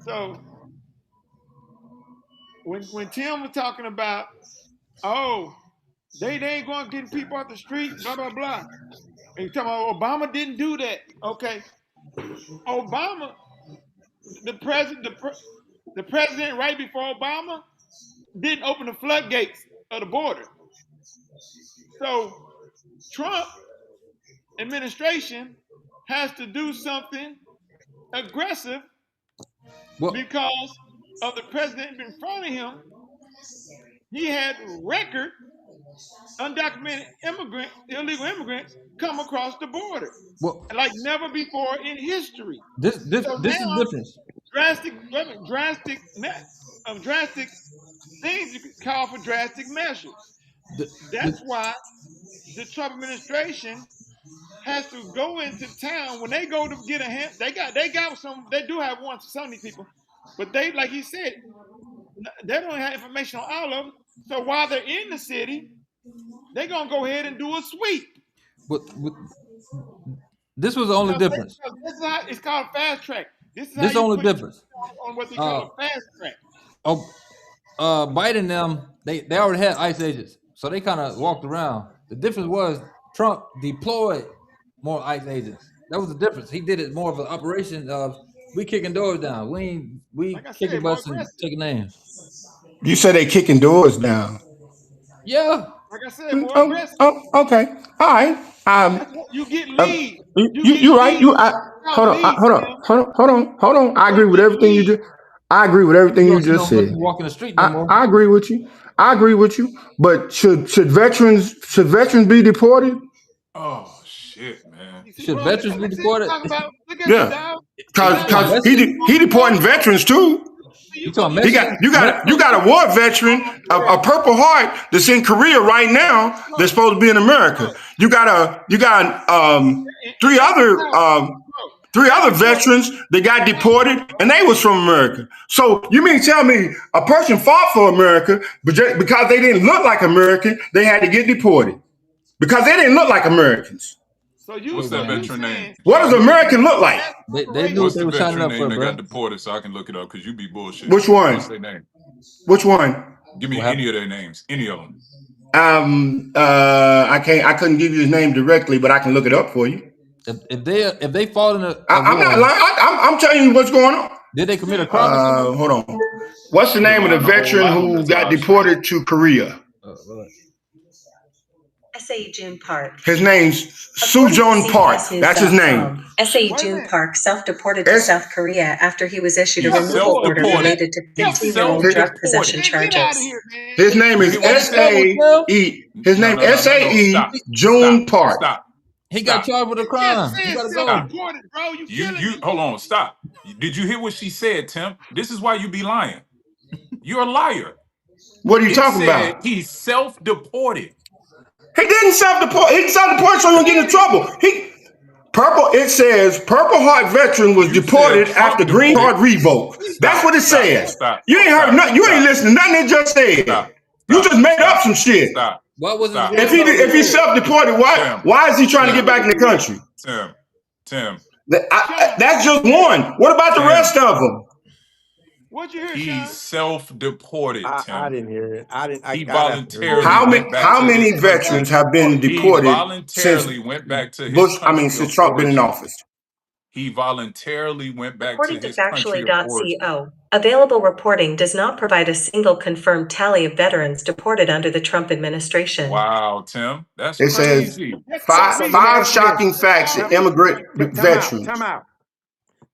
So when Tim was talking about, they ain't going to get people off the street, blah blah blah, and you talking about Obama didn't do that. Okay, Obama, the president right before Obama didn't open the floodgates of the border. So Trump administration has to do something aggressive because of the president in front of him. He had record undocumented illegal immigrants come across the border like never before in history. This is different. Drastic things call for drastic measures. That's why the Trump administration has to go into town when they go to get a hand. They do have warrants for some of these people, but they, like he said, they don't have information on all of them. So while they're in the city, they're gonna go ahead and do a sweep. But this was the only difference. This is how it's called fast track. This is the only difference on what they call a fast track. Biden them, they already had ICE agents, so they kind of walked around. The difference was Trump deployed more ICE agents. That was the difference. He did it more of an operation of we kicking doors down. We kicking butts and taking names. You said they kicking doors down. Yeah, Like I said, more aggressive. Okay. All right. That's what you get Uh, lead. you You get you right. lead. Hold Out on. lead, Hold on. Tim. Hold on. I They agree with get everything you lead. just. I agree with everything you You just don't said. be walking the street no I, more. I agree with you. I agree with you. But should veterans be deported? Oh shit, man. You see, Should bro, veterans be that's it. deported? Talking about. Look at you, Yeah. dog. You You Cause got talking cause Mexicans? he deporting veterans too. You talking you Mexicans? You got a war veteran, a Purple Heart that's in Korea right now. That's supposed to be in America. You got three in the other South, three other bro. veterans that got deported, and they was from America. So you mean tell me a person fought for America, but just because they didn't look like American, they had to get deported because they didn't look like Americans. So you What's that veteran name? saying What So I does can look it American up. look like? They knew what What's they the were signing veteran up for, name that got bro. deported so I can look it up? Because you be bullshitting. Which one? What's their name? Which one? Give me What any happened? of their names. Any of them. I couldn't give you his name directly, but I can look it up for you. If they fought in a I'm not war, lying. I'm telling you what's going on. did they commit a crime or something? Hold on. What's the You're name of the lying a whole veteran lot on who this got live stream. deported to Korea? Right. S.A. June Park. His name's According to Sujon Park. That's his name. CBSNews.com, S.A. Wait a June minute. Park self-deported to South Korea after he was issued a He's removal order self-deported. related to He's 15-year-old drug self-deported. possession Man, get out of charges. here, man. His name You is hear what he That's trouble, said? Tim. His name No. S.A.E. Stop. June Park. Stop. He got Stop. charged with a It just crime. He says gotta go. Stop. self-reported, bro. You killing You me. hold on. Stop. Did you hear what she said, Tim? This is why you be lying. You're a liar. What are you It talking said about? he's self-deported. He didn't self-deport. He self-deported so he don't get in trouble. It says Purple Heart veteran was You said deported Trump after green deported. card revoked. That's Stop. what it Stop. says. Stop. You ain't heard Stop. nothing. You ain't Stop. listening. Nothing they just said. Stop. You Stop. just made up Stop. some shit. Stop. What was his Stop. green card If he's revoked? self-deported, Tim. why is he trying to get Tim. back in the country? Tim. That's just one. What about the Tim. rest of them? What'd you hear, He's Sean? self-deported, I Tim. didn't hear it. He I'd have to hear it voluntarily again. went back How to his many country. veterans have been He deported since voluntarily went back to his country since of Trump been in origin. office? He voluntarily went back to According to his country of origin. Factually.co, available reporting does not provide a single confirmed tally of veterans deported under the Trump administration. Wow, Tim. That's It says crazy. That's So let me five ask you this. shocking facts that immigrant veterans. Time out.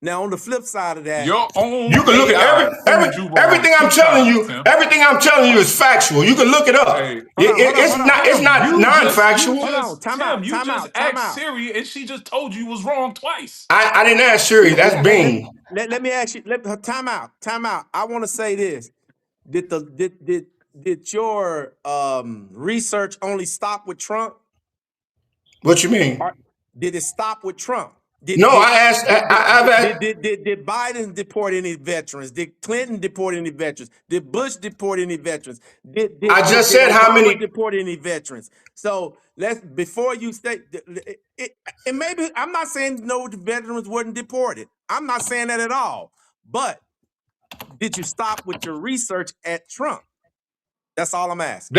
Now, on the flip side of that, Your own You can look at AI proved you wrong everything I'm 2 telling times, you. Tim. Everything I'm telling you is factual. You can look it up. Hey, It's not non-factual. Tim, you just asked Siri and she just told you was wrong twice. I didn't ask Siri. That's Bing. let me ask you. Time out. I want to say this. Did your research only stop with Trump? What you mean? Or did it stop with Trump? No, I asked. I've asked. Did Biden deport any veterans? Did Clinton deport any veterans? Did Bush deport any veterans? Did how Obama many deport any veterans? So before you state and maybe I'm not saying no veterans weren't deported. I'm not saying that at all. But did you stop with your research at Trump? That's all I'm asking.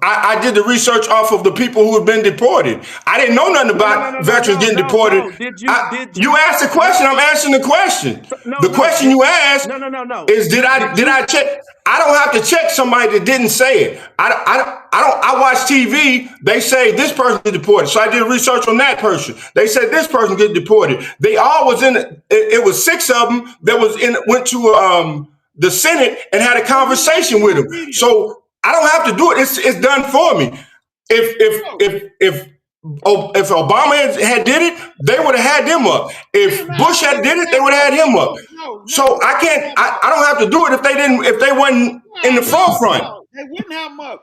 I did the research off of the people who have been deported. I didn't know nothing about veterans getting deported. You asked the question. I'm answering the question. The question you asked is did I check? I don't have to check somebody that didn't say it. I watch TV. They say this person is deported, so I did research on that person. They said this person get deported. They all was in. It was 6 of them that went to the Senate and had a conversation with him. So I don't have to do it. It's done for me. If Obama had did it, they would have had them up. If Bush had did it, they would have had him up. So I can't. I don't have to do it if they wasn't in the forefront. They wouldn't have him up.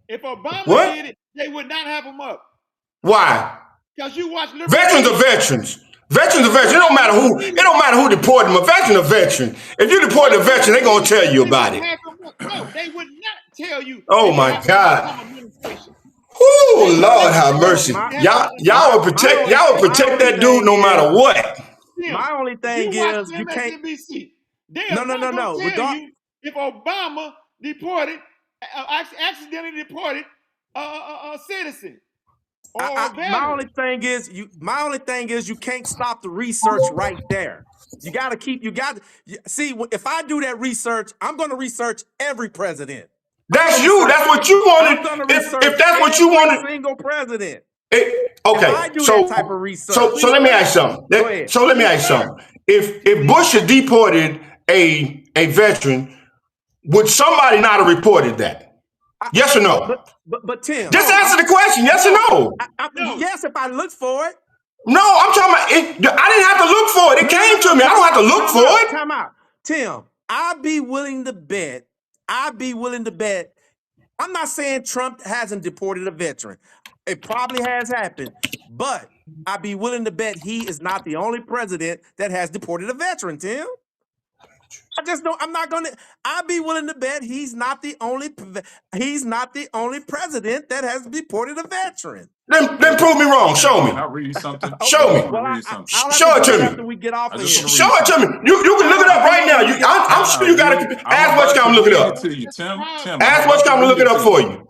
If Obama did it, they would not have him up. Why? Because you watch veterans are veterans. Veterans are veterans. It don't matter who. It don't matter who deported them. A veteran a veteran. If you deport a veteran, they gonna tell you about it. No, they would not tell you. Oh my God. Oh Lord, have mercy. Y'all will protect that dude no matter what. My only thing is you can't. No. If Obama deported, accidentally deported a citizen. My only thing is you can't stop the research right there. You got to see, if I do that research, I'm going to research every president. That's you. That's what you wanted. If that's what you wanted. Single president. Okay. I do that type of research. So let me ask you something. Go ahead. So let me ask you something. If Bush had deported a veteran, would somebody not have reported that? Yes or no? But Tim, just answer the question. Yes or no? Yes, if I look for it. No, I'm talking about it. I didn't have to look for it. It came to me. I don't have to look for it. Time out. Tim, I'd be willing to bet. I'm not saying Trump hasn't deported a veteran. It probably has happened. But I'd be willing to bet he is not the only president that has deported a veteran, Tim. I just don't. I'm not gonna. I'd be willing to bet he's not the only president that has deported a veteran. Then prove me wrong. Show me. Can I read something? Show me. Show it to me. After we get off of here. Show it to me. You can look it up right now. I'm sure you got to ask what's going to look it up. Tim, ask what's going to look it up for you.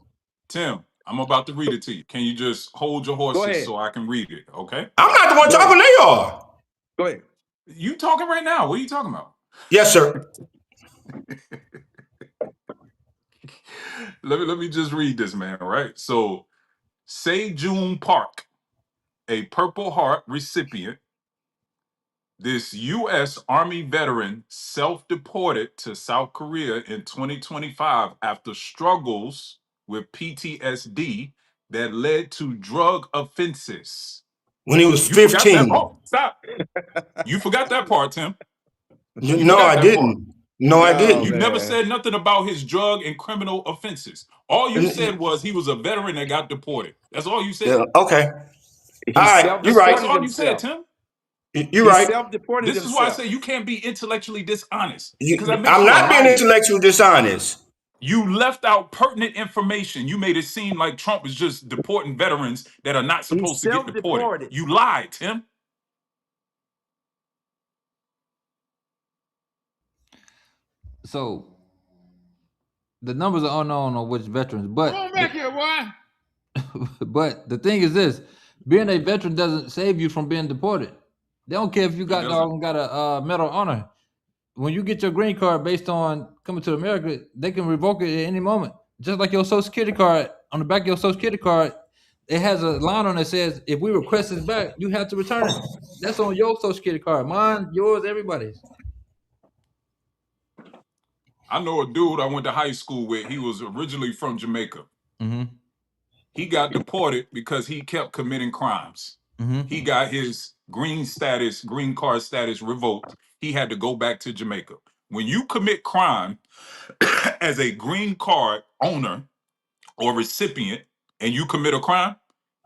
Tim, I'm about to read it to you. Can you just hold your horses so I can read it? Okay. I'm not the one talking. They are. Go ahead. You talking right now? What are you talking about? Yes, sir. Let me just read this, man. Right. So, Sejong Park, a Purple Heart recipient, this U.S. Army veteran self-deported to South Korea in 2025 after struggles with PTSD that led to drug offenses. When he was 15. Stop. You forgot that part, Tim. No, I didn't. No, I didn't. You never said nothing about his drug and criminal offenses. All you said was he was a veteran that got deported. That's all you said. Yeah, okay. All right. You're right. That's all you said, Tim. You're right. This is why I say you can't be intellectually dishonest. I'm not being intellectually dishonest. You left out pertinent information. You made it seem like Trump is just deporting veterans that are not supposed to get deported. You lied, Tim. So the numbers are unknown on which veterans, but come back here, boy. But the thing is this: being a veteran doesn't save you from being deported. They don't care if you got a Medal of Honor. When you get your green card based on coming to America, they can revoke it at any moment. Just like your Social Security card, on the back of your Social Security card, it has a line on it that says, if we request this back, you have to return it. That's on your Social Security card. Mine, yours, everybody's. I know a dude I went to high school with. He was originally from Jamaica. Mm-hmm. He got deported because he kept committing crimes. Mm-hmm. He got his green card status revoked. He had to go back to Jamaica. When you commit crime as a green card owner or recipient and you commit a crime,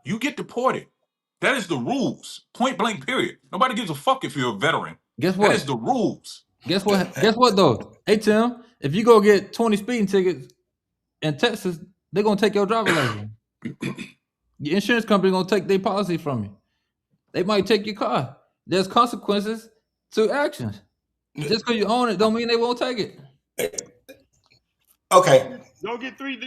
you get deported. That is the rules. Point blank, period. Nobody gives a fuck if you're a veteran. Guess what? That is the rules. Guess what? Guess what though? Hey Tim, if you go get 20 speeding tickets in Texas, they're gonna take your driver's license. Your insurance company gonna take their policy from you. They might take your car. There's consequences to actions. Just because you own it don't mean they won't take it. Okay. Go get three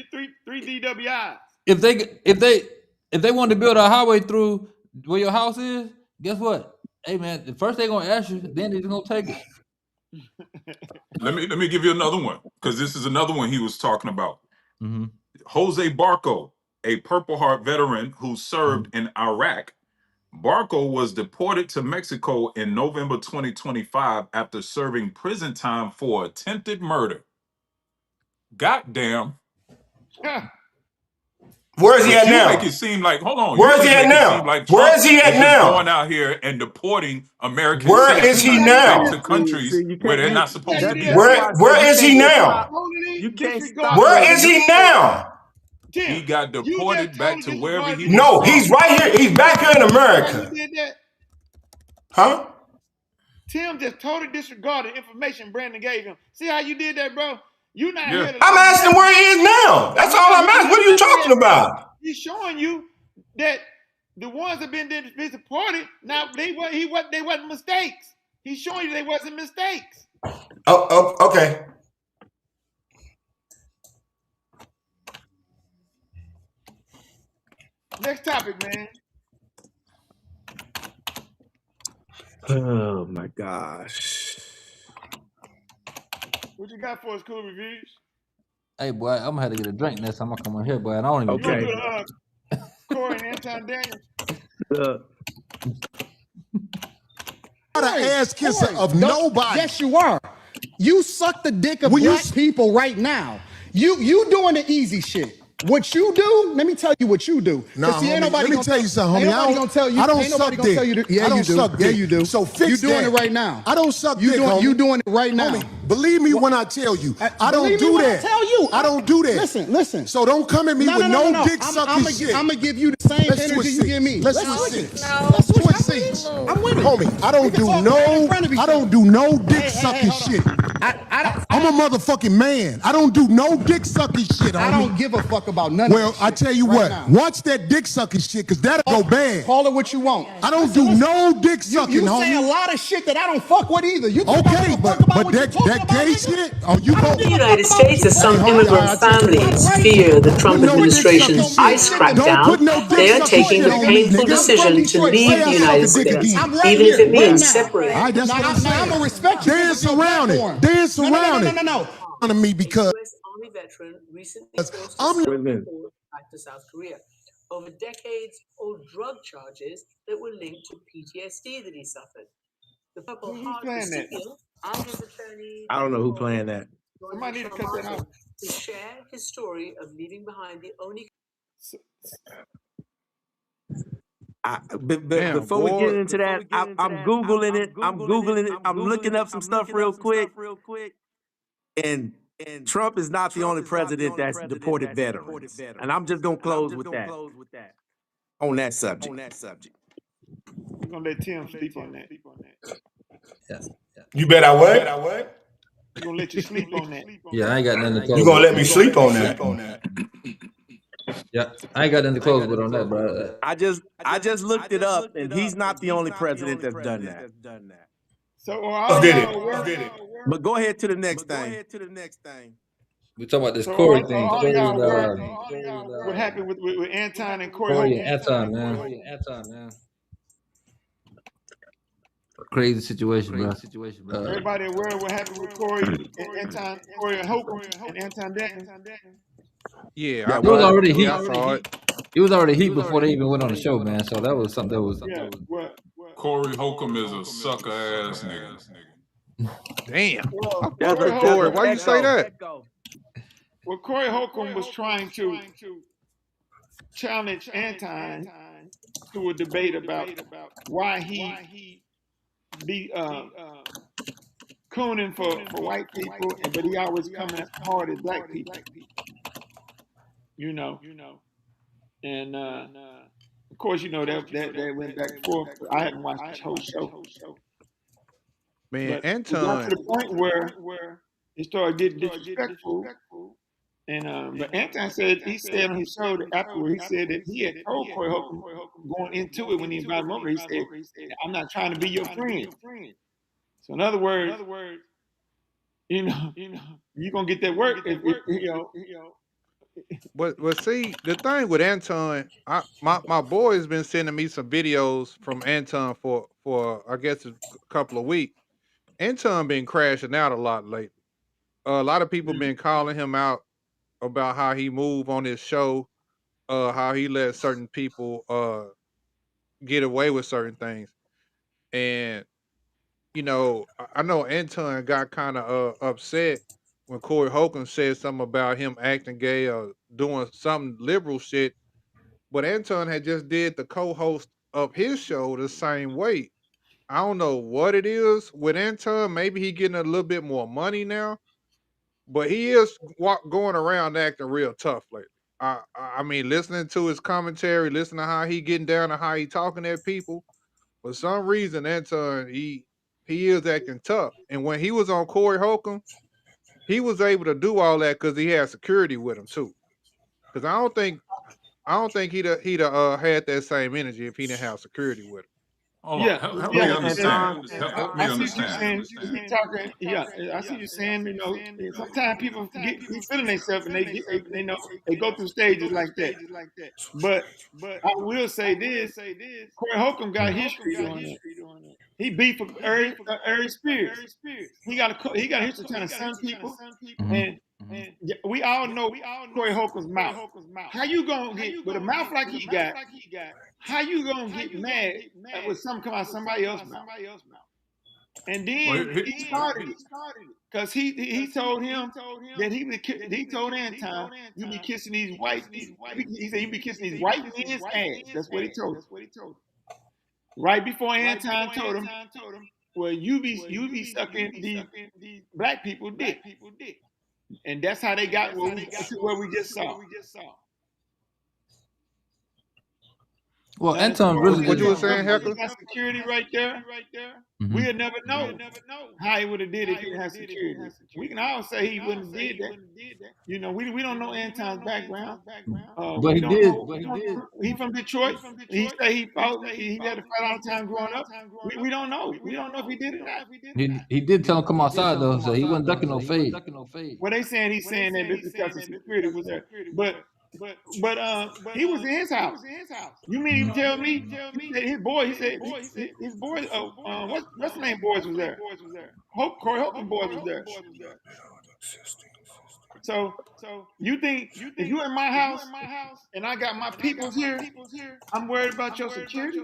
DWIs. If they want to build a highway through where your house is, guess what? Hey man, the first they're gonna ask you, then they're gonna take it. Let me give you another one, because this is another one he was talking about. Mm-hmm. Jose Barco, a Purple Heart veteran who served in Iraq. Barco was deported to Mexico in November 2025 after serving prison time for attempted murder. Goddamn. Where is he at now? Make it seem like, hold on. Where is he at now? Where is he at now? Going out here and deporting Americans. Where is he now? To countries where they're not supposed to be. Where is he now? You can't stop. Where is he now? He got deported back to wherever he was. No, he's right here. He's back here in America. Huh? Tim just totally disregarded information Brandon gave him. See how you did that, bro? You not here to I'm asking where he is now. That's all I'm asking. What are you talking about? He's showing you that the ones that been deported, now they wasn't mistakes. He's showing you they wasn't mistakes. Oh, okay. Next topic, man. Oh my gosh. What you got for us, Cool Reviews? Hey, boy, I'm gonna have to get a drink next time I come on here, boy. And I don't even You gonna drink. do the Corey and Anton Daniels? Not an ass kisser of nobody. Yes, you are. You suck the dick of black people right now. You doing the easy shit. What you do, let me tell you what you do. Nah, See, ain't homie, nobody let me gonna tell you something, homie. Ain't nobody gonna tell you. I don't Ain't nobody suck gonna dick. tell you. Yeah, I don't you do. suck Yeah, dick. you do. So fix you doing that. it right now. I don't suck you dick, doing, homie. You doing it right now. Homie, believe me when I tell you. I don't believe me do when I that. tell you. I don't do that. Listen. So don't come at me with no dick sucking shit. I'm gonna give you the same Let's energy switch you give me. seats. Let's switch seats. Let's switch seats. I'm with it. Homie, I don't do no dick sucking shit. I'm a motherfucking man. I don't do no dick sucking shit, homie. I don't give a fuck about none of Well, that I shit tell you right what. now. Watch that dick sucking shit, because that'll go bad. Call it what you want. I don't do no dick sucking, you homie. say a lot of shit that I don't fuck with either. You Okay, but that gay shit, you go. In the United States, as some immigrant families fear the Trump administration's ICE crackdown, they are taking the painful decision to leave the United States, even if it means separating. All right, that's what I'm saying. I'm gonna respect you. Dance around it. Dance around it. No. On me because U.S. Army veteran recently posted self-report back to South Korea over decades-old drug charges that were linked to PTSD that he suffered. The Purple Who's Heart playing that? recipient and his attorney. I don't know who playing that. Somebody need to cut that out. To share his story of leaving behind the only. But before we get into that, I'm Googling it. I'm Googling it. I'm looking up some stuff real quick. And Trump is not the only president that's deported veterans. And I'm just going to close with that. On that subject. We're gonna let Tim sleep on that. You bet I what? We're gonna let you sleep on that. Yeah, I ain't got nothing to close. You gonna let me sleep on that? Yeah, I ain't got nothing to close with on that, bro. I just looked it up, and he's not the only president that's done that. So Let's get it. But go ahead to the next thing. We talking about this So Corey all thing. y'all were, what happened with Anton and Corey? Corey and Anton, man. Crazy situation, bro. Everybody aware of what happened with Corey and Anton, Corey and Holcomb and Anton Daniels? Yeah, It was already heat. I saw it. It was already heat before they even went on the show, man. So that was something that was. Corey Holcomb is a sucker ass nigga. Damn. Corey, why you say that? Well, Corey Holcomb was trying to challenge Anton to a debate about why he be cooning for white people, but he always coming hard at black people. You know. And of course, you know that went back and forth. I hadn't watched the whole show. Man, But Anton. it got to the point where it started getting disrespectful. And but Anton said he said on his show that afterward he said that he had told Corey Holcomb going into it when he invited him over. He said, "I'm not trying to be your friend." So in other words, you're gonna get that work if But see, the thing with Anton, my boy has been sending me some videos from Anton for I guess a couple of weeks. Anton been crashing out a lot lately. A lot of people been calling him out about how he move on his show, how he let certain people get away with certain things. And I know Anton got kind of upset when Corey Holcomb said something about him acting gay or doing some liberal shit. But Anton had just did the co-host of his show the same way. I don't know what it is with Anton. Maybe he getting a little bit more money now, but he is going around acting real tough lately. I mean, listening to his commentary, listening to how he getting down and how he talking at people. For some reason, Anton he is acting tough. And when he was on Corey Holcomb, he was able to do all that because he had security with him too. Because I don't think he'd had that same energy if he didn't have security with him. Hold on. Help me understand. Help me I see what you're understand. saying. He talking, I see you saying, sometimes people get be feeling themselves and they know they go through stages like that. But I will say this: Corey Holcomb got history doing that. He beat for Ari Spears. He got a history trying to sun people, and we all know Corey Holcomb's mouth. How you gonna get with a mouth like he got? How you gonna get mad with something come out somebody else's mouth? And Well, then he started it because he told him that he told Anton, you be kissing these white. He said you be kissing these white men's ass. That's what he told him. Right before Anton told him, well, you be sucking these black people dick, and that's how they got to where we just saw. Well, Anton really What you were did. saying, Heckler? Got security right there. We'll never know how he would have did it if he didn't have security. We can all say he wouldn't have did that. You know, we don't know Anton's background. But he did. He from Detroit. He say he fought. He had to fight all the time growing up. We don't know. We don't know if he did it or not. He did tell him come outside though, so he wasn't ducking no fade. Well, he's saying that because the security was there, but he was in his house. You mean to tell me he said his boy? He said his boy. What's the name? Boys was there. Corey Holcomb boys was there. So you think if you in my house and I got my peoples here, I'm worried about your security?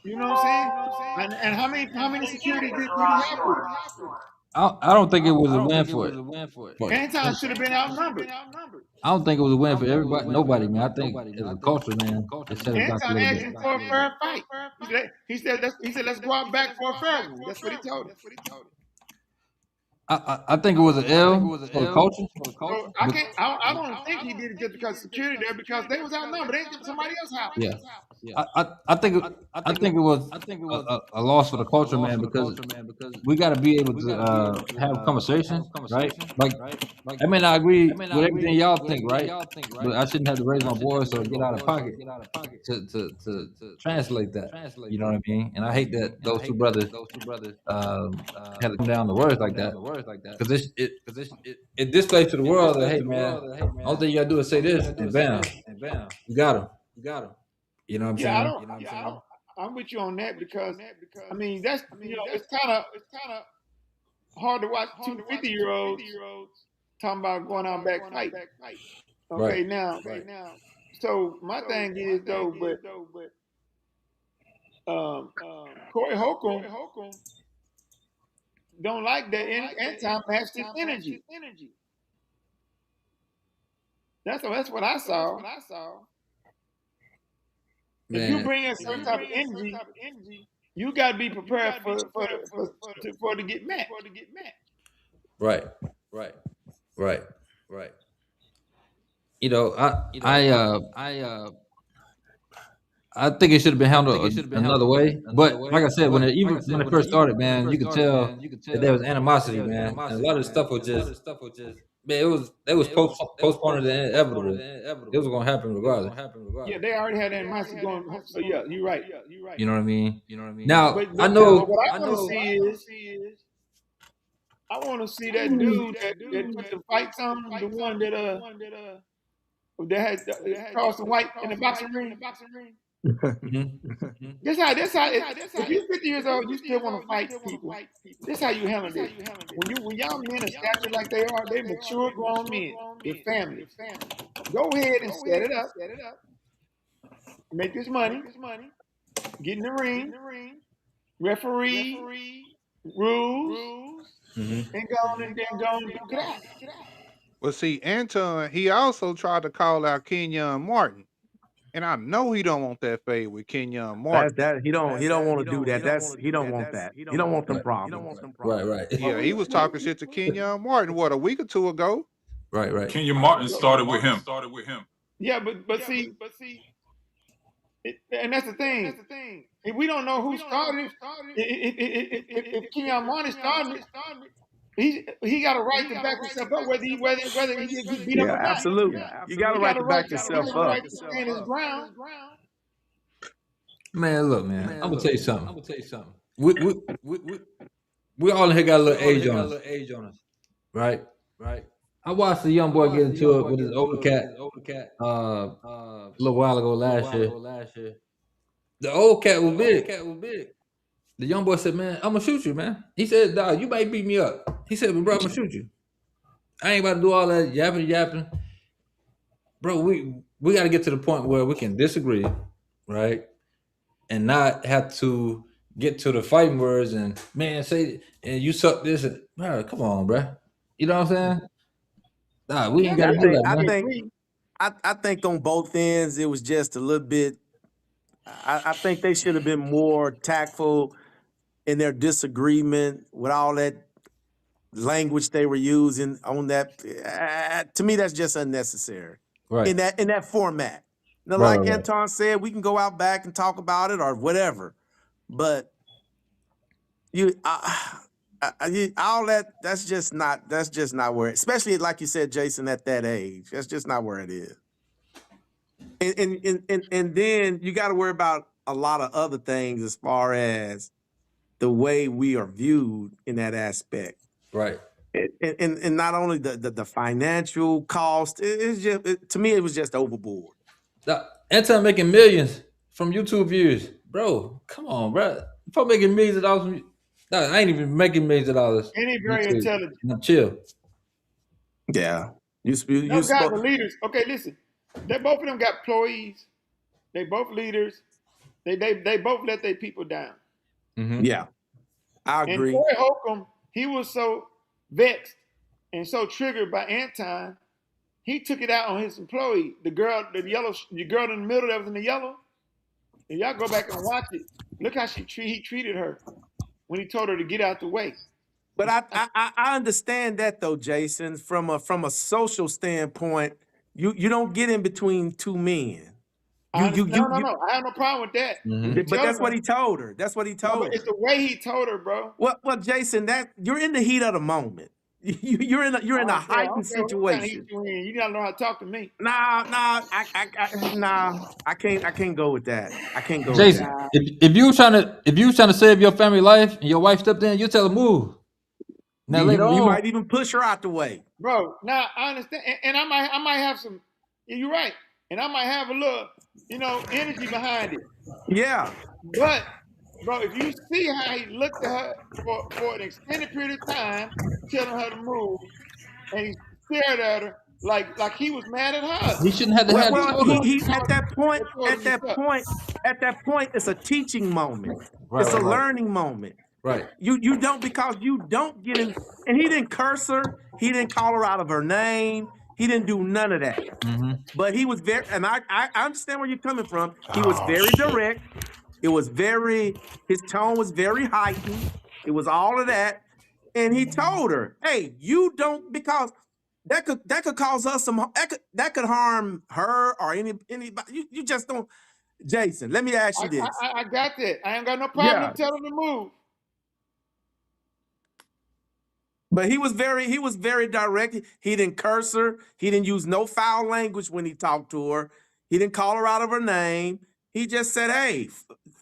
You know what I'm saying? And how many security did he have with him? I don't think it was a win for it. Anton should have been outnumbered. I don't think it was a win for everybody. Nobody, man. I think as a culture, man, it set us back a Anton little asked bit. him for a fair fight. He said let's go out back for a fair one. That's what he told him. I think it was an L for the culture. So I don't think he did it just because of security there, because they was outnumbered. They did somebody else's house. Yeah. I think it was a loss for the culture, man, because we got to be able to have a conversation, right? Like I may not agree with everything y'all think, right? But I shouldn't have to raise my voice or get out of pocket to translate that. You know what I mean? And I hate that those two brothers had to come down to words like that, because it displays to the world that, hey man, all thing you gotta do is say this, and bam, you got him. You know what I'm saying? I'm with you on that because I mean that's it's kind of hard to watch two 50-year-olds talking about going out back fight. Okay, now. So my thing is though, but Corey Holcomb don't like that Anton matched his energy. That's what I saw. Man. If you bring a certain type of energy, you got to be prepared for to get mad. Right. You know, I think it should have been handled another way. But like I said, when it first started, man, you could tell that there was animosity, man. And a lot of the stuff was just, man, it was postponed and inevitable. It was gonna happen regardless. Yeah, they already had animosity going. So yeah, you're right. You know what I mean? Now but I know what I want to see is I want to see that dude that put the fights on, the one that had Carlson White in the boxing ring. This how if you're 50 years old, you still want to fight people. This how you handle it. When y'all men are stature like they are, they mature grown men with families. Go ahead and set it up. Make this money. Get in the ring. Referee rules. And go on and duke it out. Well, see, Anton, he also tried to call out Kenyon Martin. And I know he don't want that fade with Kenyon Martin. He don't want to do that. He don't want that. He don't want them problems. Right. Yeah, he was talking shit to Kenyon Martin a week or two ago. Right. Kenyon Martin started with him. Yeah, but see, and that's the thing. If we don't know who started, if Kenyon Martin started, he got a right to back himself up, whether he get beat up or not. Absolutely. You got a right to back yourself up. Right to stand his ground. Man, look, man. I'm gonna tell you something. We all in here got a little age on us. Right. I watched a young boy get into it with his older cat a little while ago last year. The old cat was big. The young boy said, "Man, I'm gonna shoot you, man." He said, "Dog, you might beat me up." He said, "But bro, I'm gonna shoot you. I ain't about to do all that yapping, bro." We got to get to the point where we can disagree, right, and not have to get to the fighting words and man say and you suck this and bro, come on, bro. You know what I'm saying? Nah, we Yeah, ain't but got I to you do think that, I man. think agree. I think on both ends it was just a little bit. I think they should have been more tactful in their disagreement with all that language they were using on that. To me, that's just unnecessary Right, in that format. Now, right, like right, right. Anton said, we can go out back and talk about it or whatever, but you. All that's just not where, especially like you said, Jason, at that age, that's just not where it is. And then you got to worry about a lot of other things as far as the way we are viewed in that aspect. Right. And not only the financial cost, it's just to me it was just overboard. Anton making millions from YouTube views, bro. Come on, bro. If I'm making millions of dollars from no, I ain't even making millions of dollars. And he's You very say, intelligent. "No, chill." Yeah, you Those guys spoke. are leaders. Okay, listen. They both of them got employees. They both leaders. They both let their people down. Mm-hmm. Yeah, I And agree. Corey Holcomb, he was so vexed and so triggered by Anton, he took it out on his employee. The girl in the middle that was in the yellow. And y'all go back and watch it. Look how he treated her when he told her to get out the way. But I understand that though, Jason, from a social standpoint, you don't get in between two men. I understand. No. I have no problem with that. Mm-hmm. You But telling that's what her. he told her. That's what he No, but told it's her. the way he told her, bro. Well, Jason, that you're in the heat of the moment. You're in a I don't heightened care what kind of heat situation. you in. You gotta know how to talk to me. Nah, I can't go with that. I can't go with Jason, that. if you was trying to save your family life and your wife stepped in, you tell her move. Now later You on, might even push her out the way. Bro, now I understand, and I might have some. You're right, and I might have a little, energy behind it. Yeah. But, bro, if you see how he looked at her for an extended period of time, telling her to move, and he stared at her like he was mad at her. he shouldn't have to have Well, told her. he at that point, That told him to suck. it's a teaching moment. Right, It's a right, right, learning moment. right. You don't, because you don't get in, and he didn't curse her. He didn't call her out of her name. He didn't do none of that. Mm-hmm. But he was very, and I understand where you're coming from. He was Oh very shit. direct. His tone was very heightened. It was all of that. And he told her, hey, you don't, because that could cause us that could harm her or anybody. You just don't. Jason, let me ask you this. I got that. I ain't got no problem Yeah. with telling him to move. But he was very direct. He didn't curse her. He didn't use no foul language when he talked to her. He didn't call her out of her name. He just said, hey,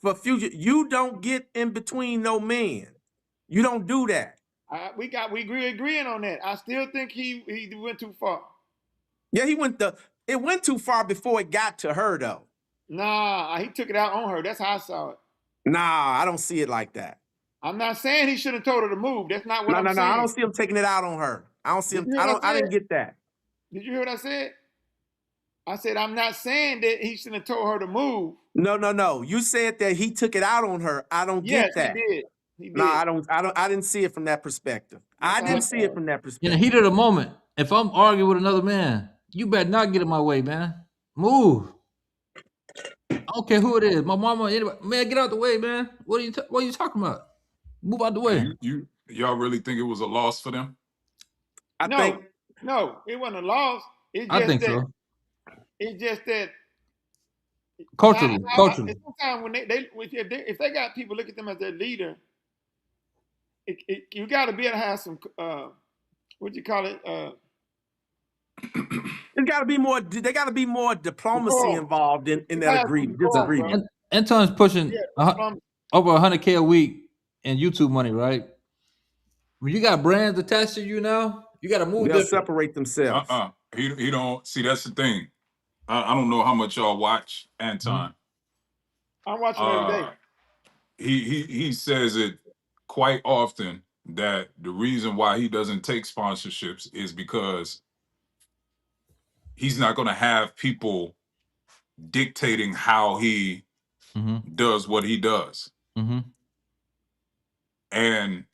for future, you don't get in between no men. You don't do that. We agreeing on that. I still think he went too far. Yeah, it went too far before it got to her though. Nah, he took it out on her. That's how I saw it. Nah, I don't see it like that. I'm not saying he should have told her to move. That's not what I'm No, saying. I don't see him taking it out on her. I don't see him. I didn't get that. Did you hear what I said? I said I'm not saying that he shouldn't have told her to move. No. You said that he took it out on her. I don't get that. Yes, he did. He did. No, I didn't see it from that perspective. I didn't see it from that In perspective. the heat of the moment, if I'm arguing with another man, you better not get in my way, man. Move. I don't care who it is, my mama, anybody. Man, get out the way, man. What are you talking about? Move out the way. Y'all really think it was a loss for them? No, it wasn't a loss. I think so. It's just that Culturally. sometimes when if they got people look at them as their leader, you got to be able to have some what you call it. There got to be more. They got to be more diplomacy involved in that disagreement. Anton's pushing over 100K a week in YouTube money, right? When you got brands attached to you now, you got to move. They'll separate themselves. He don't see. That's the thing. I don't know how much y'all watch Anton. I'm watching every day. he says it quite often that the reason why he doesn't take sponsorships is because he's not going to have people dictating how he does what he does. And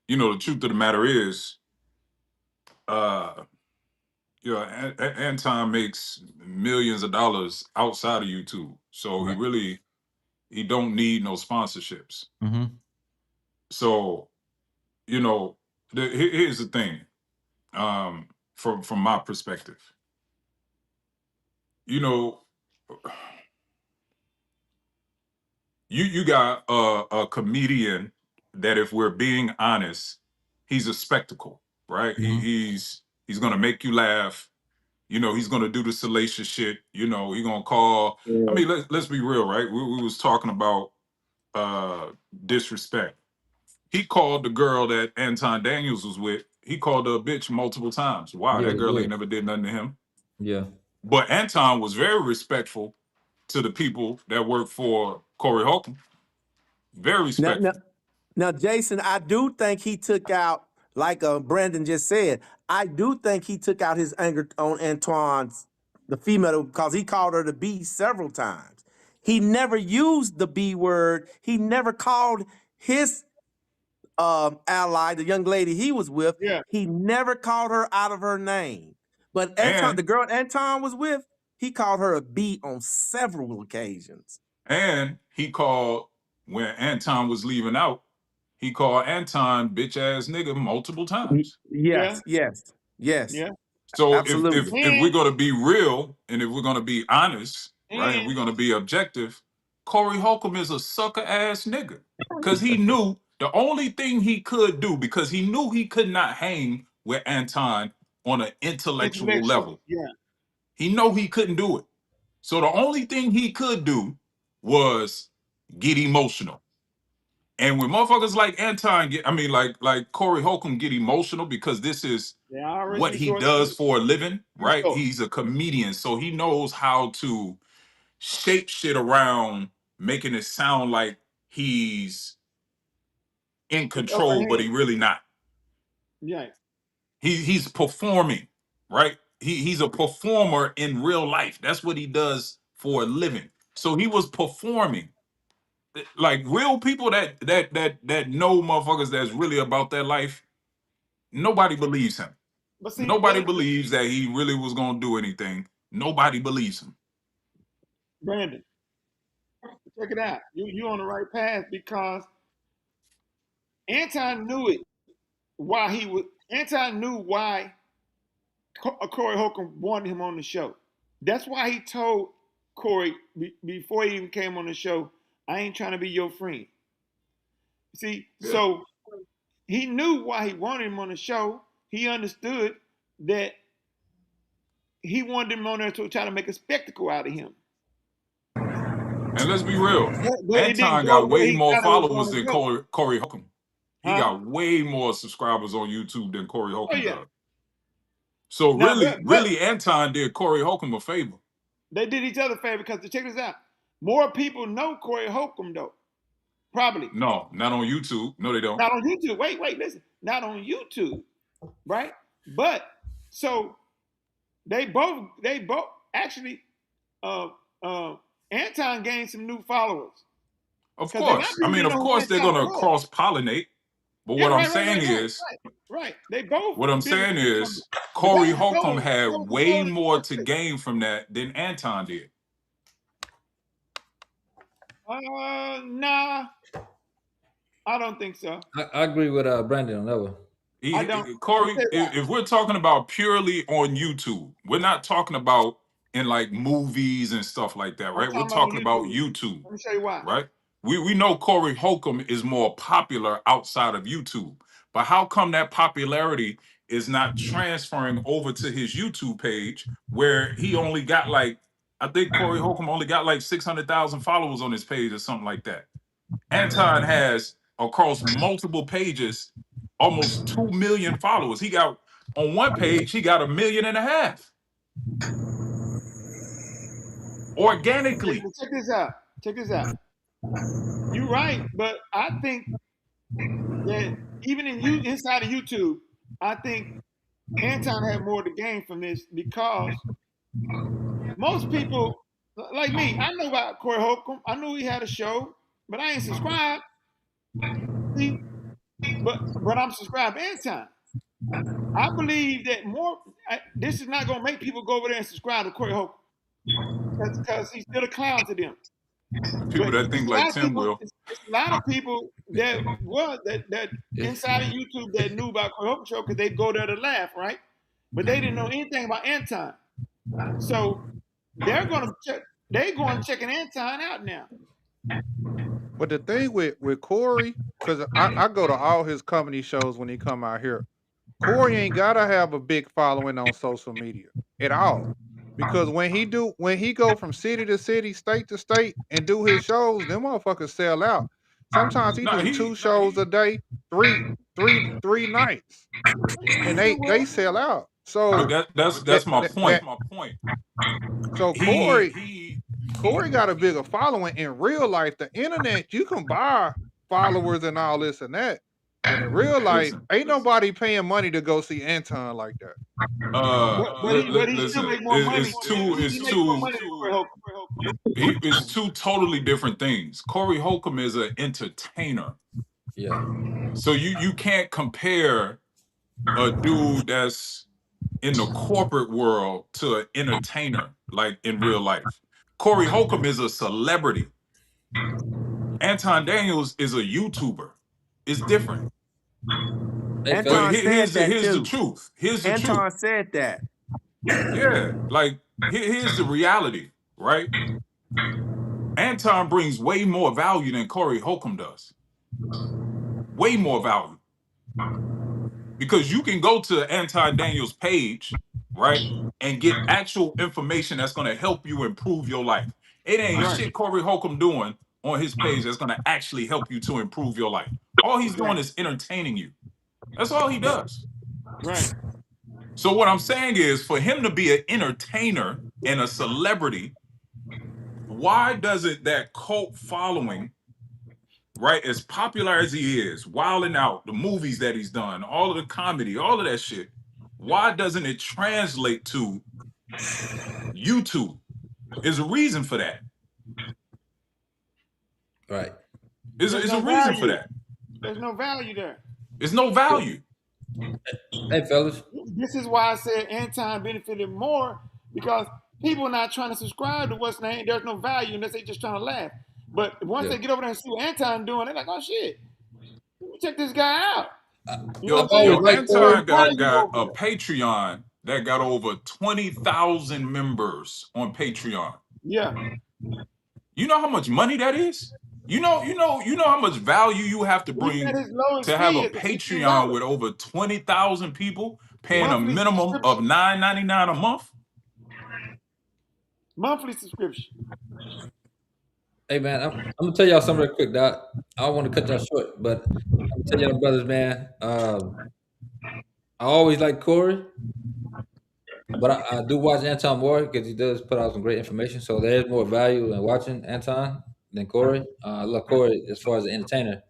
you know, the truth of the matter is, you know, Anton makes millions of dollars outside of YouTube, so he don't need no sponsorships. So, you know, here's the thing, from my perspective, you know, you got a comedian that, if we're being honest, he's a spectacle, right? He's gonna make you laugh. You know, he's gonna do the salacious shit. You know, he's gonna call. I mean, let's be real, right? We was talking about disrespect. He called the girl that Anton Daniels was with. He called her a bitch multiple times. Wow, Yeah, that he girl ain't did. never did nothing to him. Yeah. But Anton was very respectful to the people that work for Corey Holcomb. Very Now, now, respectful. now, Jason, I do think he took out, like Brandon just said, I do think he took out his anger on Antoine's, the female, because he called her the B several times. He never used the B word. He never called his ally, the young lady he was with, Yeah. he never called her out of her name. But Anton, And the girl Anton was with, he called her a B on several occasions. And he called, when Anton was leaving out, he called Anton bitch ass nigga multiple times. Yeah. Yes, yes, yes, Yeah. So absolutely. if we're gonna be real and if we're gonna be honest, right, and And we're gonna be objective, Corey Holcomb is a sucker ass nigga. Cause he knew the only thing he could do, because he knew he could not hang with Anton on an intellectual intellectual. level. Yeah. He know he couldn't do it. So the only thing he could do was get emotional. And when motherfuckers like Anton get, I mean, like Corey Holcomb get emotional, because this is They already what he resort does to for a living, right? resort. He's a comedian, so he knows how to shape shit around, making it sound like he's in It's upper control, but hand. he really not. Yeah. He's performing, right? He's a performer in real life. That's what he does for a living. So he was performing. Like real people that know motherfuckers that's really about that life, nobody believes him. But see, Nobody believes that he really was gonna do anything. Nobody believes him. Brandon, check it out. You on the right path because Anton knew it. Why he was Anton knew why Corey Holcomb wanted him on the show. That's why he told Corey before he even came on the show, I ain't trying to be your friend. See, so he knew why he wanted him on the show. He understood that he wanted him on there to try to make a spectacle out of him. And let's be real, But it didn't Anton go got where way he more thought it was followers going to than go. Corey Holcomb. He Huh? got way more subscribers on YouTube than Corey Oh Holcomb yeah. does. So Now, but really, Anton did Corey Holcomb a favor. they did each other a favor because check this out. More people know Corey Holcomb though. Probably. No, not on YouTube. No, they don't. Not on YouTube. Wait, listen. Not on YouTube. Right? But so they both actually Anton gained some new followers. Of Because a lot of course. I people mean, didn't of know who course they're Anton gonna was. cross pollinate. But Yeah, what I'm right. saying is, Right. They both what I'm saying benefited from is, it. But Corey that was Holcomb had way gold more to in gain from that than Anton did. nah. I don't think so. I agree with Brandon on that one. I don't. Corey, if we're talking about purely on YouTube, we're not talking about in like movies and stuff like that, I'm right? We're talking about on talking about YouTube. YouTube, Let me show you why. right? We know Corey Holcomb is more popular outside of YouTube, but how come that popularity is not transferring over to his YouTube page, where he only got like, I think Corey Holcomb only got like 600,000 followers on his page or something like that. Anton has, across multiple pages, almost 2 million followers. He got, on one page, he got 1.5 million organically. Check this out. You're right, but I think that even inside of YouTube, I think Anton had more to gain from this because most people, like me, I know about Corey Holcomb. I knew he had a show, but I ain't subscribed. See, but I'm subscribed to Anton. I believe that this is not going to make people go over there and subscribe to Corey Holcomb because he's still a clown to them. People But that it's think a like lot of Tim people. will. It's a lot of people that inside of YouTube that knew about Corey Holcomb show because they go there to laugh, right? But they didn't know anything about Anton. So they're going to check. They're going checking Anton out now. But the thing with Corey, because I go to all his comedy shows when he come out here. Corey ain't gotta have a big following on social media at all. Because when he go from city to city, state to state, and do his shows, them motherfuckers sell out. Sometimes he No, do he 2 shows a day, three nights, and they sell out. but So that's my point. so He Corey got a bigger following in real life. The internet, you can buy followers and all this and that. But in real life, listen. ain't nobody paying money to go see Anton like that. But he still Listen. make more money. It's two. He It's makes more two. money than Corey Holcomb. It's two totally different things. Corey Holcomb is an entertainer. Yeah. So you can't compare a dude that's in the corporate world to an entertainer like in real life. Corey Holcomb is a celebrity. Anton Daniels is a YouTuber. It's different. Hey, But Anton said that here's the too. truth. Here's the truth. Anton said that. Yeah, like here's the reality, right? Anton brings way more value than Corey Holcomb does. Way more value. Because you can go to Anton Daniels' page, right, and get actual information that's going to help you improve your life. It ain't Right. shit Corey Holcomb doing on his page that's going to actually help you to improve your life. All he's doing Right. is entertaining you. That's all he does. Right. So what I'm saying is, for him to be an entertainer and a celebrity, why doesn't that cult following, right, as popular as he is, Wilding Out, the movies that he's done, all of the comedy, all of that shit, why doesn't it translate to YouTube? There's a reason for that. Right. There's no a reason for value. that. There's no value there. There's no value. Hey, fellas. This is why I said Anton benefited more because people are not trying to subscribe to what's name. There's no value unless they just trying to laugh. But once they get over there and see what Anton doing, they're like, oh shit, let me check this guy out. You know what I'm Yo, saying? Anton got Value over a there. Patreon that got over 20,000 members on Patreon. Yeah. You know how much money that is? You know how much value you have to Even at bring his lowest to have fee a at the Patreon $15 with over 20,000 people paying a monthly minimum of subscription. $9.99 a month? Monthly subscription. Hey man, I'm gonna tell y'all something real quick, Doc. I don't want to cut y'all short, but I'm gonna tell y'all brothers, man. I always like Corey, but I do watch Anton more because he does put out some great information. So there's more value in watching Anton than Corey. I love Corey as far as an entertainer,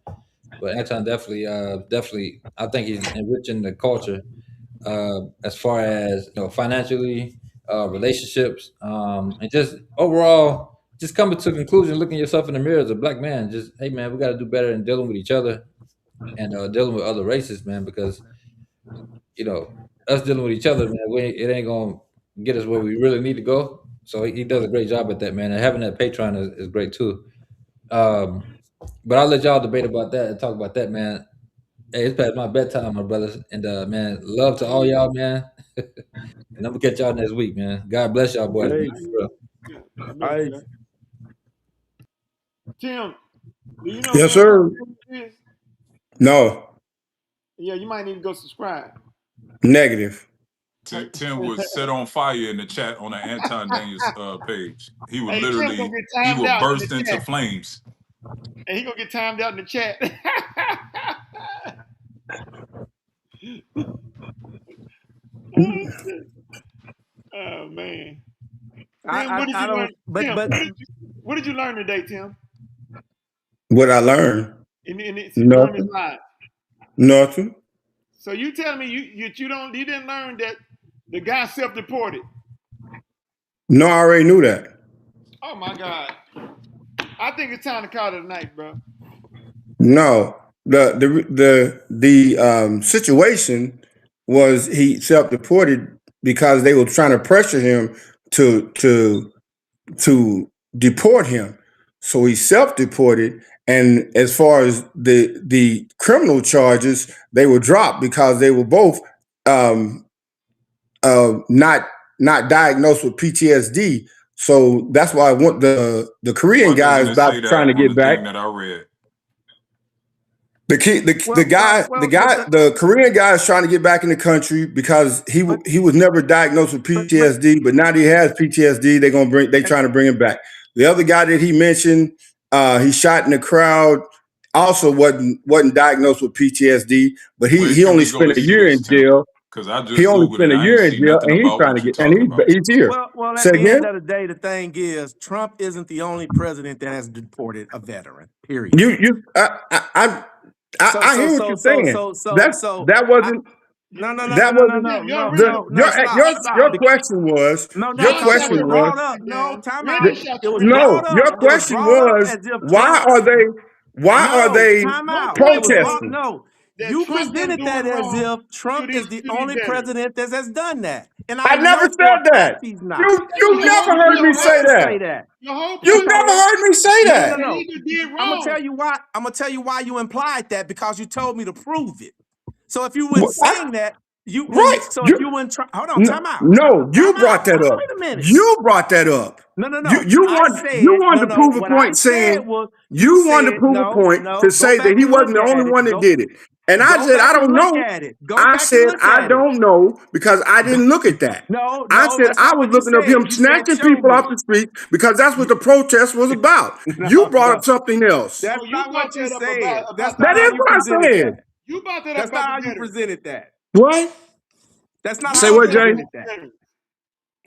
but Anton definitely, I think he's enriching the culture as far as financially, relationships, and just overall, just coming to a conclusion, looking yourself in the mirror as a black man. Just hey man, we got to do better in dealing with each other and dealing with other races, man, because us dealing with each other, man, it ain't gonna get us where we really need to go. So he does a great job at that, man. And having that Patreon is great too. But I'll let y'all debate about that and talk about that, man. Hey, it's past my bedtime, my brothers. And man, love to all y'all, man. And I'm gonna catch y'all next week, man. God bless y'all boys, man. Hey, For real. Yeah. God bless I you, man. Tim, do you know who Yes, Anton sir. Daniels is? No. Yeah, you might need to go subscribe. Negative. Tim was set on fire in the chat on the Anton Daniels page. He would Hey, Tim gonna get he timed would out in the burst into chat. flames. And he gonna get timed out in the chat. Oh man. Tim, what did I you learn? don't. But Tim, what did you learn today, Tim? What I learned? During his Nothing. life? Nothing. So you telling me you didn't learn that the guy self-deported? No, I already knew that. Oh my God! I think it's time to call it a night, bro. No, the situation was he self-deported because they were trying to pressure him to deport him. So he self-deported, and as far as the criminal charges, they were dropped because they were both not diagnosed with PTSD. So that's why I want the Korean Why guy doesn't is it about say trying that to on get the back. thing that I read? The Korean guy is trying to get back in the country because he was never diagnosed with PTSD, but now that he has PTSD, they trying to bring him back. The other guy that he mentioned, he shot in the crowd, also wasn't diagnosed with PTSD, but Where he can only we go to spent a see year this, in Tim? jail. Because I He just only Googled it. spent a I ain't year in see jail, nothing and he's about trying to what you're get, and talking about. he's here. Well, Say at the again? end of the day, the thing is, Trump isn't the only president that has deported a veteran. Period. I hear what you're saying. That wasn't. That wasn't your Stop. question was No, your question it was was brought up. No, time out. the- It was no, brought up. your It was question brought up was as if why Trump. are No, they time out. It was brought. protesting? No, That you Trump done presented that doing as wrong if to Trump these is the only veterans. president that has done that, and I I never know for said a fact that. he's not. You Your never whole heard me say that. Say that. Your whole You point never was heard me say No. that. that he did I'm gonna tell wrong. you why. I'm gonna tell you why you implied that because you told me to prove it. So if you weren't saying that, Right. if you wouldn't try, hold on, time out. No, you Time brought out. that up. Wait a minute. You brought that up. No. You I said wanted to no. prove a What I point said saying was you you wanted to said prove a no. point to Go say that back he and wasn't look the at only it. one that did it. And I Go said, I back and don't look know. at it. Go I back and said, look I at it. don't know because I didn't look at that. No. I said, That's I not was what you looking up said. him You said snatching show people me. off the street because that's what the protest was about. You brought up something else. That's So you not brought what you that up said. That's about the not That how is you veterans. what I presented said. that. You brought that up That's not about how the you veterans. presented that. What? That's not Say how you what, Brought that up Jay? presented about that. the veterans.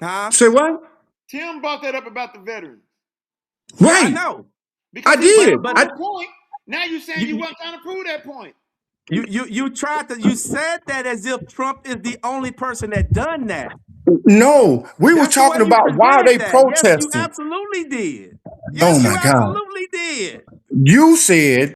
Huh? Say what? Tim brought that up about the veterans Yeah, I Right. know. I because he tried to did. prove a point. Now you saying you You weren't trying to prove that point. tried to. You said that as if Trump is the only person that done that. No, we were That's the way talking you about why are presented they that. Yes, you protesting. absolutely did. Oh Yes, you my God. absolutely did. You said